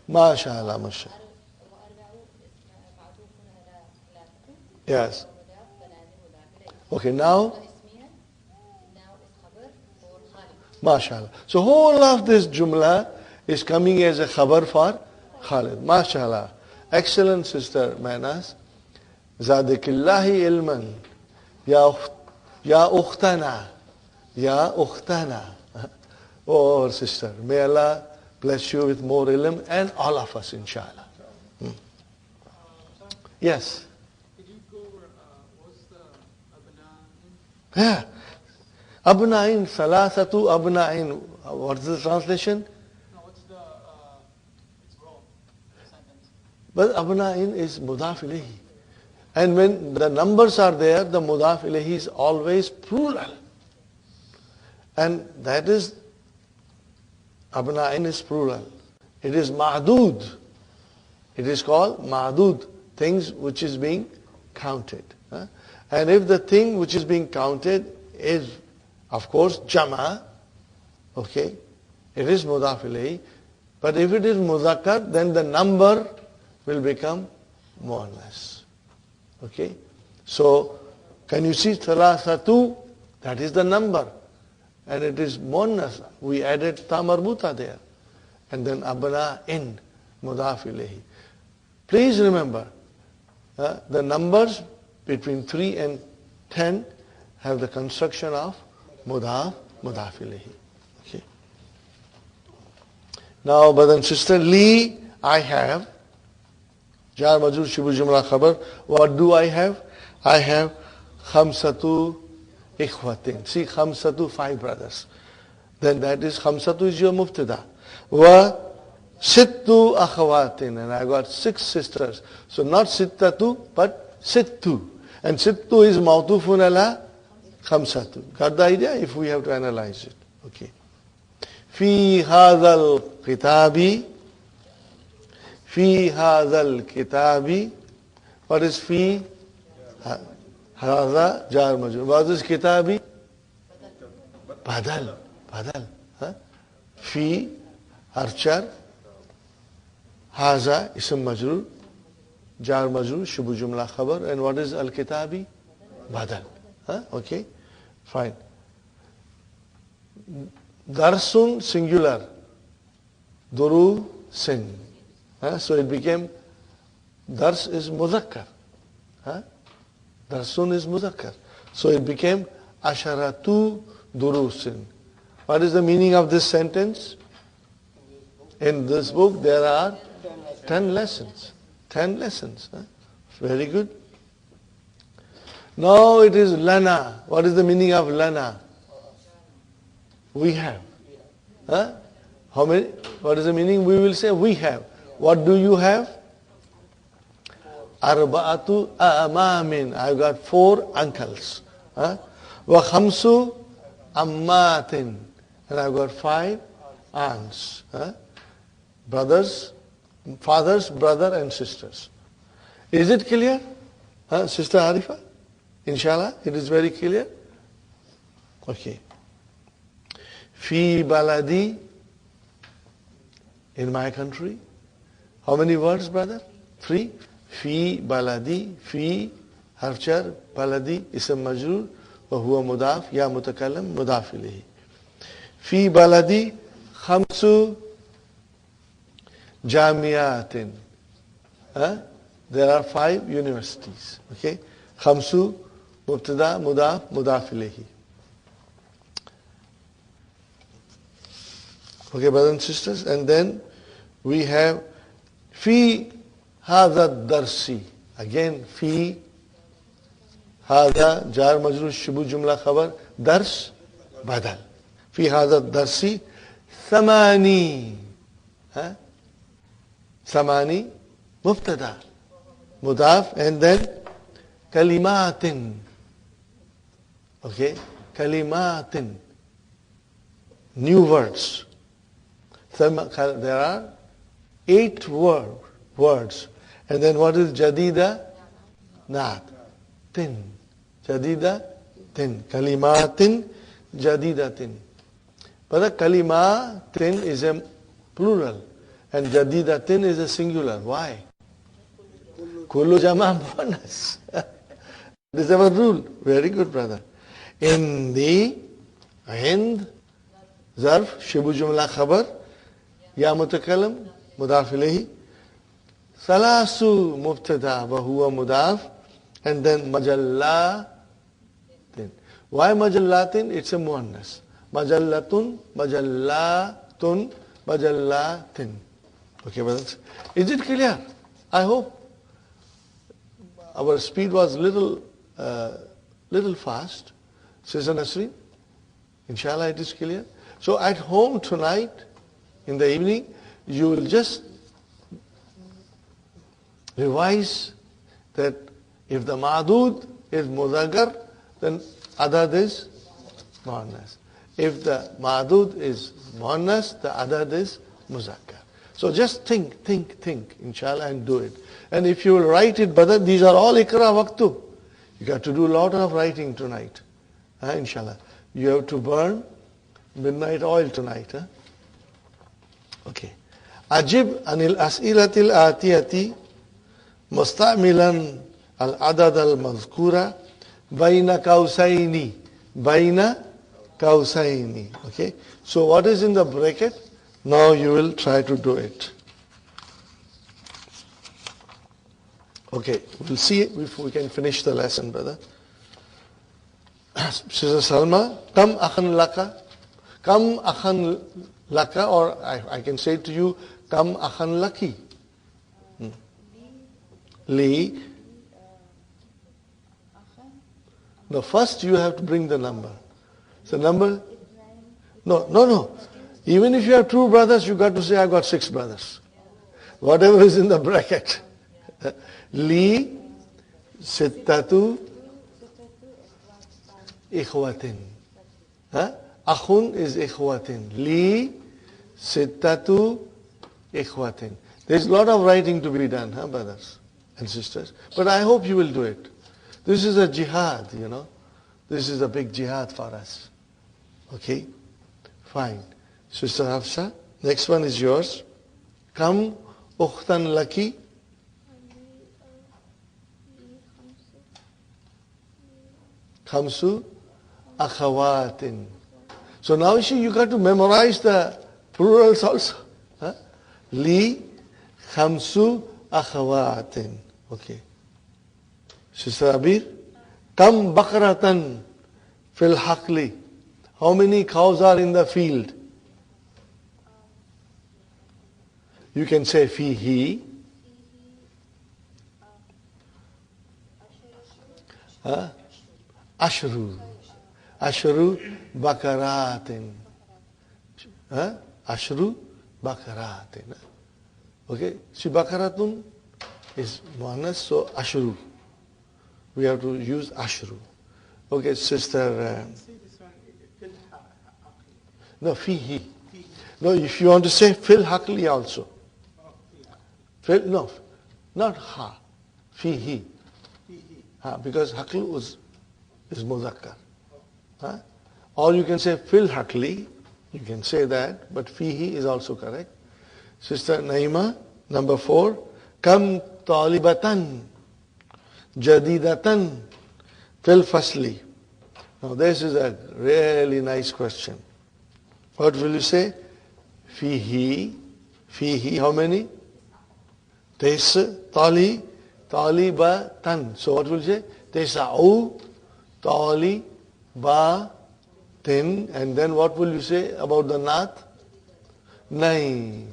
ما شاء الله ما شاء الله. Yes. Okay, now MashaAllah. So whole of this jumla is coming as a khabar for Khalid. MashaAllah. Excellent sister Manas. Zadikillahi ilman. Ya ukhtana. Ya ukhtana. Oh sister, may Allah bless you with more ilm and all of us inshallah. Yes. Could you go over what's the abna? Yeah. Abna'in, salasatu abna'in. What is the translation? No, what's the its role? Sentence. But abna'in is mudaf ilayhi. And when the numbers are there, the mudaf ilayhi is always plural. And that is, abna'in is plural. It is ma'dud. It is called ma'dud, things which is being counted. And if the thing which is being counted is, of course, jama, okay, it is mudaf ilayhi. But if it is muzakkar, then the number will become muannas. Okay? So, can you see thalasatu? That is the number. And it is muannas. We added ta marbuta there. And then abna in, mudaf ilayhi. Please remember, the numbers between 3 and 10 have the construction of mudaf ilayhi. Okay. Now, brother and sister, li, I have. Jar majur shibu jumla khabar. What do I have? I have khamsatu ikhwatin. See, khamsatu, 5 brothers. Then that is, khamsatu is your mubtada. Wa sittu akhawatin. And I got 6 sisters. So not sittatu, but sittu. And sittu is mawtufun ala khamsatu. Got the idea? If we have to analyze it. Okay. Fi hadhal kitabi. Fi hadhal kitabi. What is fi? Hadha jar majrur. What is kitabi? Badal. Badal. Fi harchar. Haza ism majrur. Jar majrur. Shubu jumla khabar. And what is al-kitabi? Badal. Okay. Fine. Darsun singular. Duru sin. So it became, dars is muzakkar. Darsun is muzakkar. So it became asharatu durusin. What is the meaning of this sentence? In this book there are 10 lessons. 10 lessons. Very good. Now it is lana. What is the meaning of lana? We have. How many? What is the meaning? We will say we have. What do you have? Arba'atu amamin. I've got 4 uncles. Wa khamsu ammatin. And I've got 5 aunts. Brothers, fathers, brother and sisters. Is it clear? Sister Arifa? Inshallah, it is very clear. Okay. Fi baladi, in my country. How many words, brother? 3. Fi baladi, fi harchar, baladi, ism majrur, wa huwa mudaf, ya mutakallam, mudaf ilayhi. Fi baladi, khamsu jamiatin. There are 5 universities. Okay. Khamsu, mubtada, mudaf, mudaf ilayhi. Okay, brothers and sisters. And then we have fi hadha darsi. Again, fi hadha jar majrur shubu jumla khabar. Dars badal. Fi hadha darsi thamani. Thamani mubtada. Mudaf and then kalimatin. Okay, kalimatin. New words. There are 8 words. And then what is jadida? Naat. Tin. Jadida? Tin. Kalimatin jadidatin. But the kalimatin is a plural and jadidatin is a singular. Why? Kullu jama muannas. This is our rule. Very good, brother. In the hind, zarf, shibu jumla khabar, ya mutakalam, mudaf ilayhi, salasu mubtada wa huwa mudaf, and then majallatin. Why majallatin? It's a muannas. Majallatun, majallatun, majallatin. Okay, brothers. Is it clear? I hope. Our speed was little fast. Sister Nasreen, inshallah it is clear. So at home tonight, in the evening, you will just revise that if the ma'dud is muzakkar, then adad is muannas. If the ma'dud is muannas, the adad is muzakkar. So just think, inshallah, and do it. And if you will write it, brother, these are all ikra waqtu. You got to do a lot of writing tonight. Inshallah. You have to burn midnight oil tonight. Okay. Ajib anil as'ilatil atiyati musta'milan al-adad al-mazkura bayna qawsayni. Bayna qawsayni. Okay. So what is in the bracket? Now you will try to do it. Okay, we'll see if we can finish the lesson, brother. Sister Salma, kam akhan laka. Kam akhan laka, or I can say to you, kam akhan laki. Li. No, first you have to bring the number. So number? No. Even if you have two brothers, you got to say, I got 6 brothers. Whatever is in the bracket. Li sittatu ikhwatin. Akhun is ikhwatin. Li sittatu ikhwatin. There's a lot of writing to be done, brothers and sisters. But I hope you will do it. This is a jihad, This is a big jihad for us. Okay? Fine. Sister Hafsa, next one is yours. Kam ukhtan laki. Khamsu akhawatin. So now you got to memorize the plurals also. Li khamsu akhawatin. Okay. Sister Abir, kam bakratan fil haqli. How many cows are in the field? You can say fihi. Ashru. Ashru bakaratin. Ashru bakaratin. Okay. So bakaratun is muannas, so ashru. We have to use ashru. Okay, sister. No, fihi. No, if you want to say fil haqli also. Fil, no, not ha. Fihi. Because haql is muzakkar. Or you can say fil haqli. You can say that, but fihi is also correct. Sister Naima, number 4. Kam talibatan jadidatan fil fasli. Now this is a really nice question. What will you say? Fihi. Fihi, how many? Talibatan. So what will you say? Tesa'u talibatin. And then what will you say about the nath? Nai.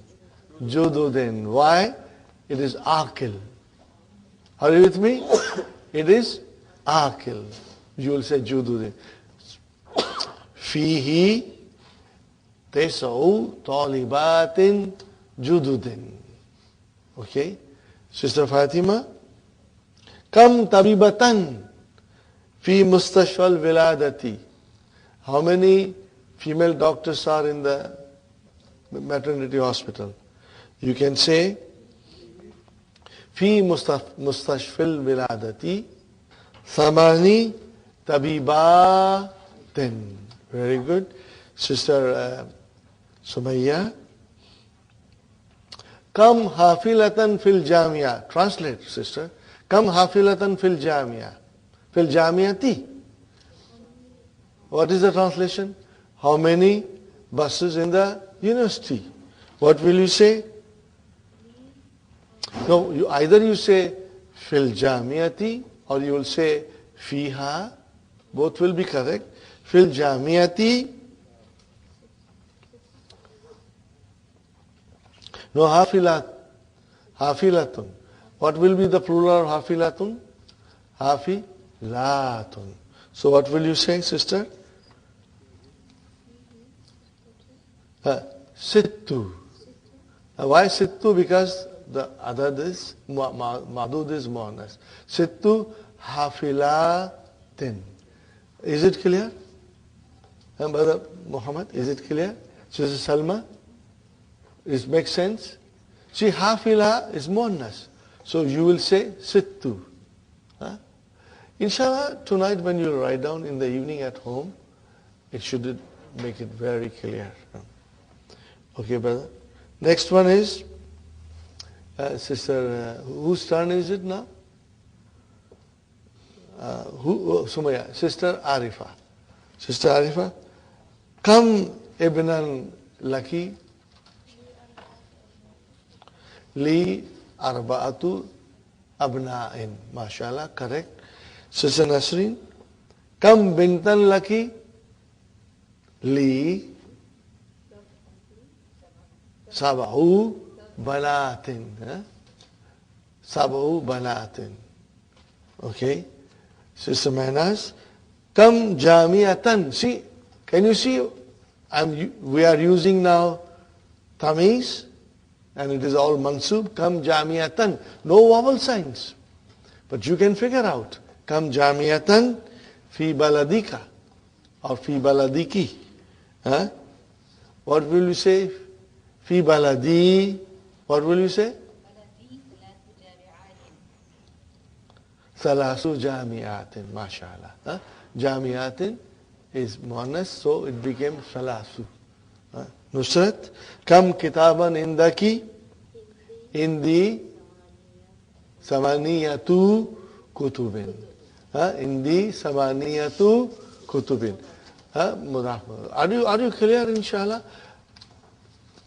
Jududin. Why? It is akil. Are you with me? It is akil. You will say jududin. Fihi tesa'u talibatin jududin. Okay? Sister Fatima, kam tabibatan fi mustashfal viladati. How many female doctors are in the maternity hospital? You can say fi mustashfal viladati samani tabibatin. Very good. Sister Sumayya. Kam hafilatan fil jamia. Translate, sister. Kam hafilatan fil jamia. Fil jamiati. What is the translation? How many buses in the university? What will you say? No, either you say fil jamiati or you will say fiha. Both will be correct. Fil jamiati. No, hafilatun. What will be the plural of hafilatun? Hafilatun. So what will you say, sister? Sittu. Why sittu? Because the other is madud is muannas. Sittu hafilatin. Is it clear? Brother Muhammad, is it clear? Sister Salma? It makes sense? See, hafila is muannas. So you will say sittu. Inshallah, tonight when you write down in the evening at home, it should make it very clear. Okay, brother. Next one is, sister, whose turn is it now? Sumaya, Sister Arifa. Sister Arifa, Kam ibnan laki li arba'atu abna'in. MashaAllah, correct. Sister Nasreen, Kam bintan laki li sab'u banatin. Sab'u banatin. Okay. Sister Manas, Kam jamiatan. See, can you see? We are using now tamiz, and it is all mansub. Kam jamiatan. No vowel signs. But you can figure out. Kam jamiatan fi baladika or fi baladiki. What will you say? Fi baladi. What will you say? Salasu jamiatin, mashallah. Jamiatin is muannas, so it became salasu. Nusrat, Kam kitaban indaki indi samaniyatu kutubin. Indi samaniyatu kutubin. Are you clear, inshallah?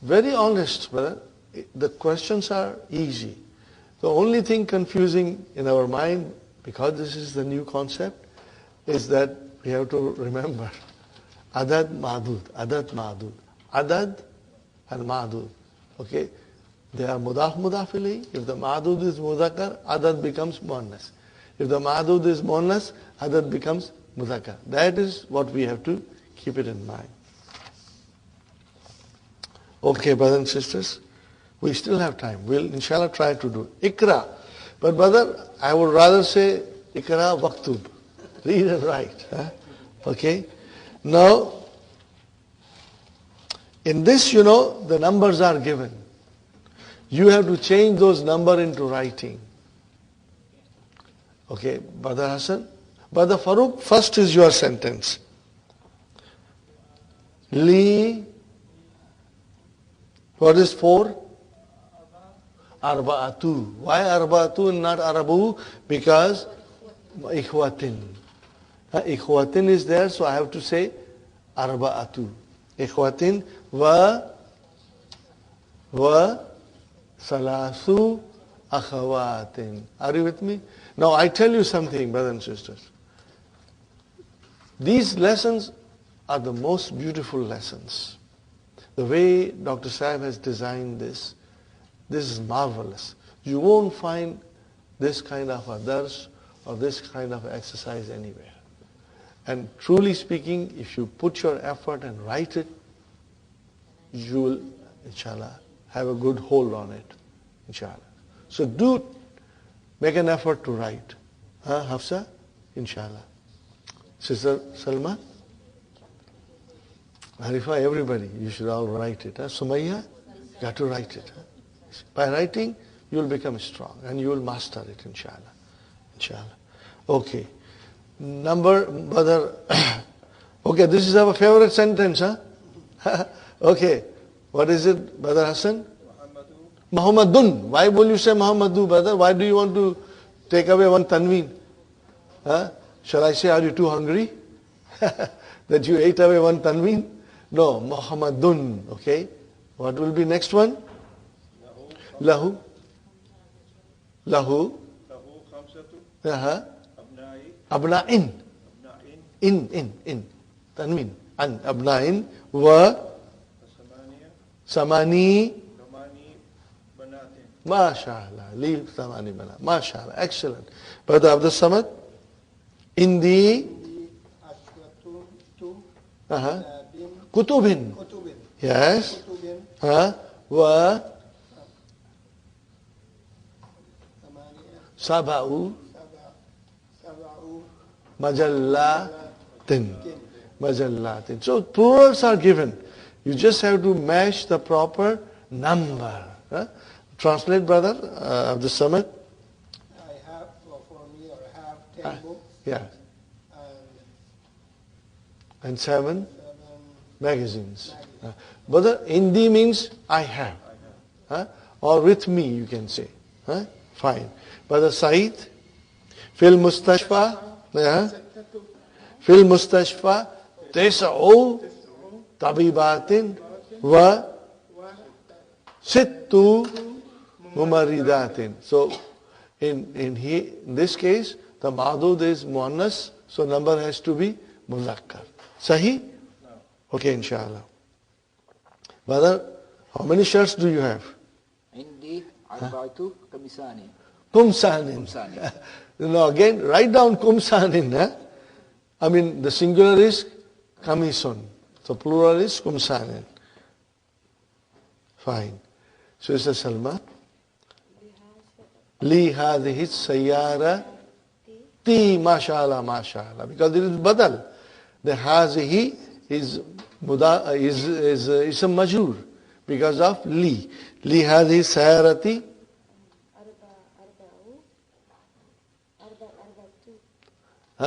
Very honest, brother. The questions are easy. The only thing confusing in our mind, because this is the new concept, is that we have to remember adad madud, adad madud. Adad and madud. Okay? They are mudaf ilayhi. If the madud is mudhakkar, adad becomes muannas. If the madud is muannas, adad becomes mudhakkar. That is what we have to keep it in mind. Okay, brothers and sisters, we still have time. We'll inshallah try to do Ikra. But brother, I would rather say Ikra waktub. Read and write. Okay? Now, in this, the numbers are given. You have to change those numbers into writing. Okay, Brother Hassan? Brother Farooq, first is your sentence. Li, what is 4? Arba'atu. Why arba'atu and not arabu? Because ikhwatin. Ikhwatin is there, so I have to say arba'atu. Ikhwatin wa salasu akhawatin. Are you with me? Now I tell you something, brothers and sisters. These lessons are the most beautiful lessons. The way Dr. Sahib has designed this is marvelous. You won't find this kind of a dars or this kind of exercise anywhere. And truly speaking, if you put your effort and write it, you will, inshallah, have a good hold on it, inshallah. So do make an effort to write. Hafsa? Inshallah. Sister Salma? Harifa, everybody, you should all write it. Sumayya, you got to write it. By writing, you will become strong and you will master it, inshallah. Inshallah. Okay. Brother, okay, this is our favorite sentence, Okay. What is it, Brother Hassan? Muhammadun. Why will you say Muhammadu, brother? Why do you want to take away one tanween? Huh? Shall I say, are you too hungry? That you ate away one tanween? No, Muhammadun. Okay. What will be next one? Lahu. Lahu. Abna'in. In. Tanween. An. Abna'in. Wa. Samani. MashaAllah. Leave Samani Bana. MashaAllah. Excellent. Brother Abdul Samad. In the Kutubin. Yes. Wa Saba'u Majallatin. Majallatin. So plurals are given. You just have to match the proper number. Translate, brother, Abdul Samad. I have, for me, I have 10 books. Yeah. And And 7 magazines. Brother, Indi means I have. Or with me, you can say. Fine. Brother Said, Fil Mustashfa. Fil Mustashfa. Tesa'u Tabibatin wa Sittu Mumaridatin. So, in this case, the Madud is Muannas, so number has to be Muzakkar. Sahi? Okay, inshallah. Brother, how many shirts do you have? عندي 4 قميصان. Kumsanin. No, again, write down Kumsanin. I mean, the singular is Kamison. So plural is Kumsanin. Fine. So Sister Salma. Li hadhihi sayyara ti mashallah mashallah. Because it is badal. The hadhihi is a majrur because of li. Li hadhihi sayyarati.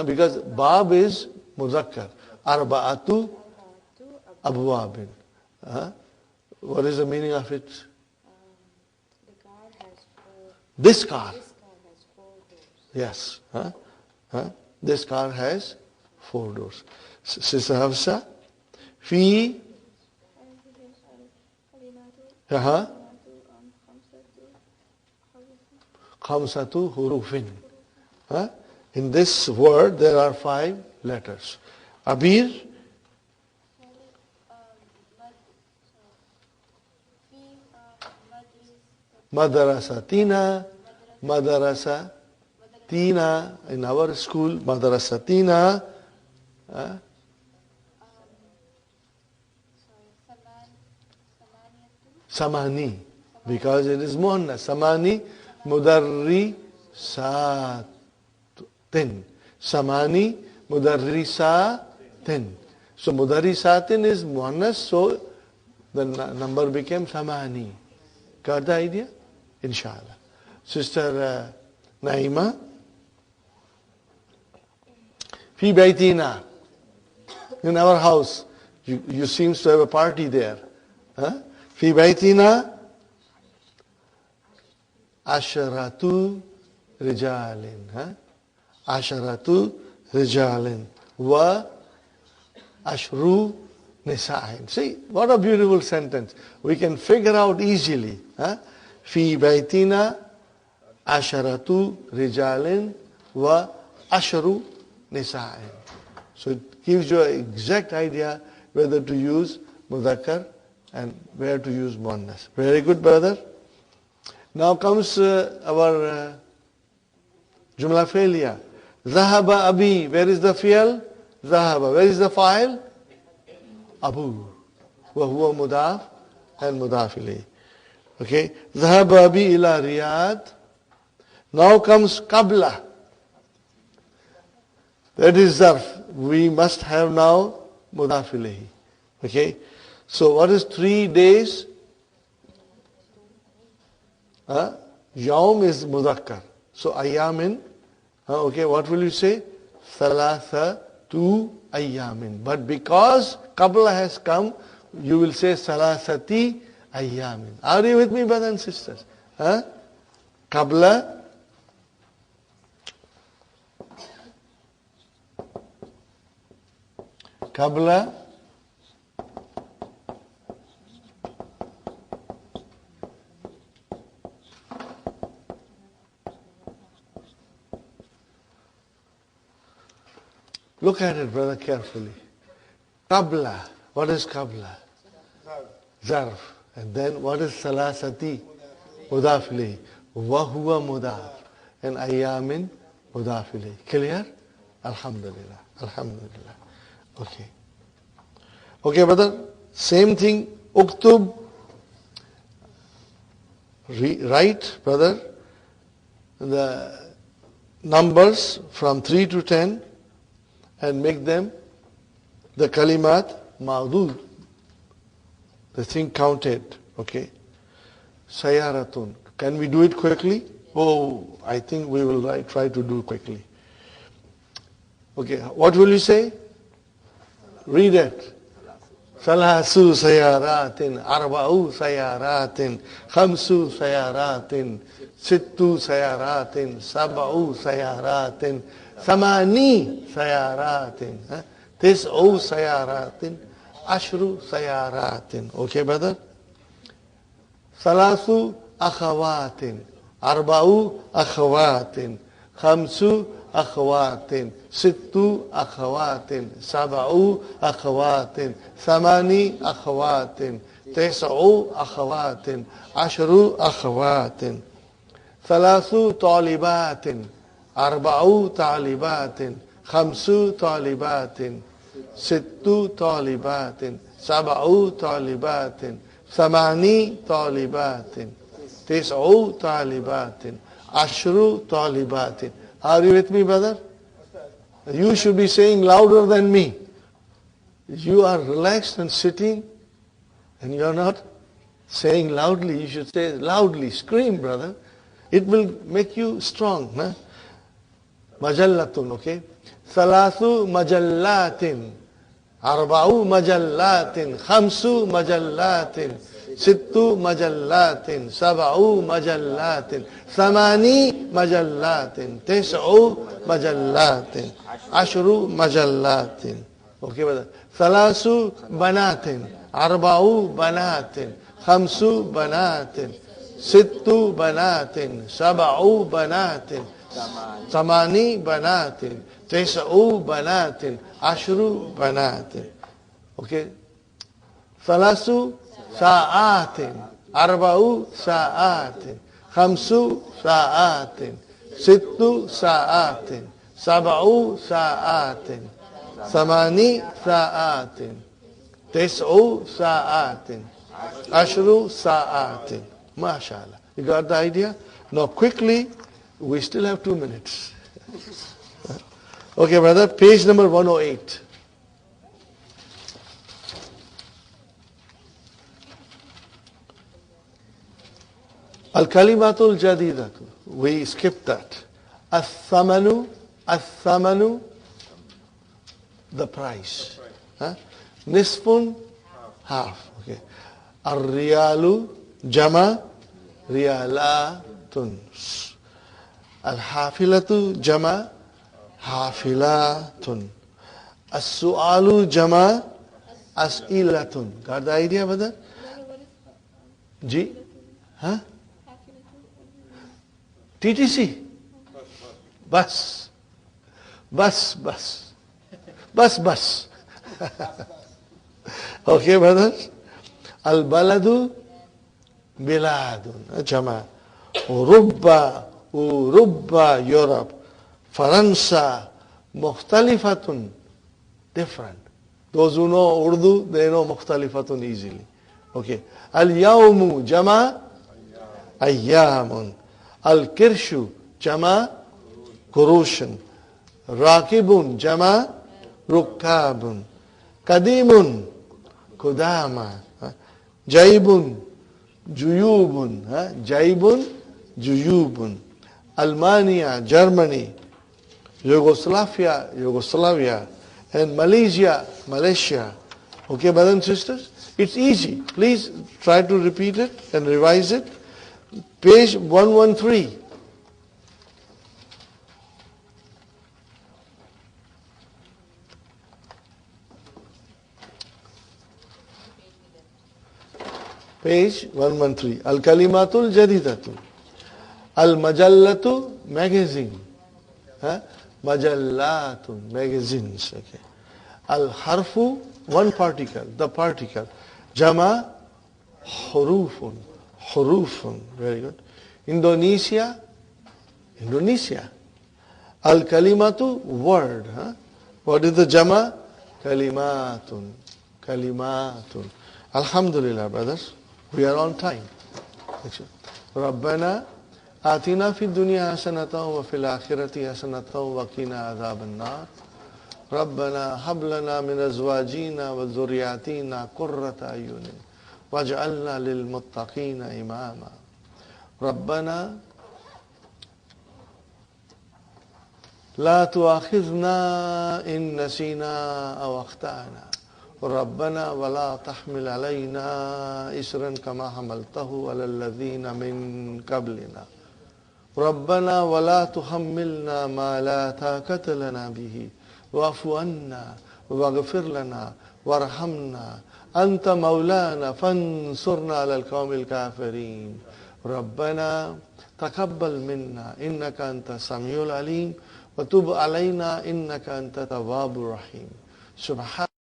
Because bab is muzakkar. Arba'atu abwabin. What is the meaning of it? The car has 4. This car. This car has 4 doors. Yes. This car has 4 doors. Sister Hafsa. Fi. Khamsatu hurufin. In this word there are 5 letters. Abir. Madarasatina. Madarasatina. In our school, Madarasatina. Samani. Because it is Muhannas. Samani Mudarrisatin. Samani Mudarrisatin. So Mudarrisatin is Muhannas, so the number became Samani. Got the idea? Inshallah. Sister Naima. Fi Baitina. In our house. You seems to have a party there. Fi Baitina. Asharatu Rijalin. Asharatu Rijalin. Wa Ashru Nisa'in. See, what a beautiful sentence. We can figure out easily. Fi Baitina Asharatu Rijalin wa Ashru Nisa'in. So it gives you an exact idea whether to use Mudhakkar and where to use Muannas. Very good, brother. Now comes our Jumla Fi'liya. Zahaba Abi. Where is the fi'l? Zahaba. Where is the fa'il? Abu. Wa huwa mudaf and mudaf ilayh. Okay. Zahaba Abi ila Riyadh. Now comes Qabla. That is zarf. We must have now mudaf ilayh. Okay. So what is 3 days? Yawm is mudhakkar. So ayyamin. Okay, what will you say? Thalathatu ayyamin. But because qabla has come, you will say salasati ayyamin. Are you with me, brothers and sisters? Huh? Qabla look at it, brother, carefully. Qabla. What is qabla? Zarf. And then what is salasati? Mudaf ilayhi. Wa huwa mudaf. And ayyamin mudaf ilayhi. Clear? Alhamdulillah. Alhamdulillah. Okay. Okay, brother. Same thing. Uktub. Write, brother, the numbers from 3 to 10 and make them the kalimat ma'dud, the thing counted. Okay. Sayaratun. Can we do it quickly? Oh, I think we will try to do quickly. Okay. What will you say? Read it. Salasu sayaratin, arba'u sayaratin, khamsu sayaratin, sittu sayaratin, sab'u sayaratin, samani sayaratin, tis'u sayaratin, ashru sayaratin. Okay, brother? Salasu akhawatin, arba'u akhawatin, khamsu akhawatin, sittu akhawatin, sab'u akhawatin, thamani akhawatin, tis'u akhawatin, ashru akhawatin, thalathu talibatin, arba'u talibatin, khamsu talibatin, sittu talibatin, sab'u talibatin, thamani talibatin, tis'u talibatin, ashru talibatin. Are you with me, brother? You should be saying louder than me. You are relaxed and sitting and you are not saying loudly. You should say loudly. Scream, brother. It will make you strong. Huh? Majallatun, okay? Thalathu majallatin. Arba'u majallatin. Khamsu majallatin. Sittu majallatin. Sab'u majallatin. Thamani majallatin. Tis'u majallatin. Ashru majallatin. Okay, brother. Thalasu banatin. Arba'u banatin. Khamsu banatin. Sittu banatin. Sab'u banatin. Thamani banatin. Tis'u banatin. Ashru banatin. Okay. Thalasu sa'atin. Arba'u sa'atin. Khamsu sa'atin. Sittu sa'atin. Sab'u sa'atin. Thamani sa'atin. Tis'u sa'atin. Ashru sa'atin. MashaAllah. You got the idea? Now quickly, we still have 2 minutes. Okay, brother, page number 108. Al-Kalimatul Jadidatu. We skipped that. As-Thamanu, the price. Nisfun, half. Okay. Ar-Riyalu, Jama, Riyalatun. Al-Hafilatu, Jama, Hafilatun. As-Su'alu, Jama, As'ilatun. Got the idea, brother? Ji? Huh? TTC. Bus. Okay, brothers? Al-baladu biladun. Jama. Urubba, Europe. Faransa, mukhtalifatun. Different. Those who know Urdu, they know mukhtalifatun easily. Okay. Al-yawmu, jama, ayyamun. Al-kirshu, jama, kurushan. Rakibun, jama, rukkabun. Kadimun, kudama. Jaibun, juyubun. Jaibun, juyubun. Almania, Germany. Yugoslavia, and Malaysia. Okay, brothers and sisters? It's easy. Please try to repeat it and revise it. Page 113. Page 113. Al-Kalimatul Jadidatu. Al-Majallatu, magazine. Huh? Majallatun, magazines. Okay. Al-Harfu, one particle, the particle. Jama, hurufun. Hurufun, very good. Indonesia, Indonesia. Al-Kalimatu, word. Huh? What is the Jama? Kalimatun. Kalimatun. Alhamdulillah, brothers. We are on time. Rabbana atina fi dunya hasanatan wa fil akhirati hasanatan wa qina adhaban nar. Rabbana hab lana min azwajina wa dhurriyyatina qurrata ayunin waj'alna lil muttaqina imama. Rabbana la tu'akhidhna in nasina aw akhtana. ربنا ولا تحمل علينا إسرا كما حملته على الذين من قبلنا ربنا ولا تحملنا ما لا طاقة لنا به واعف عنا واغفر لنا وارحمنا أنت مولانا فانصرنا على القوم الكافرين ربنا تقبل منا إنك أنت السميع العليم وتب علينا إنك أنت التواب الرحيم سبحان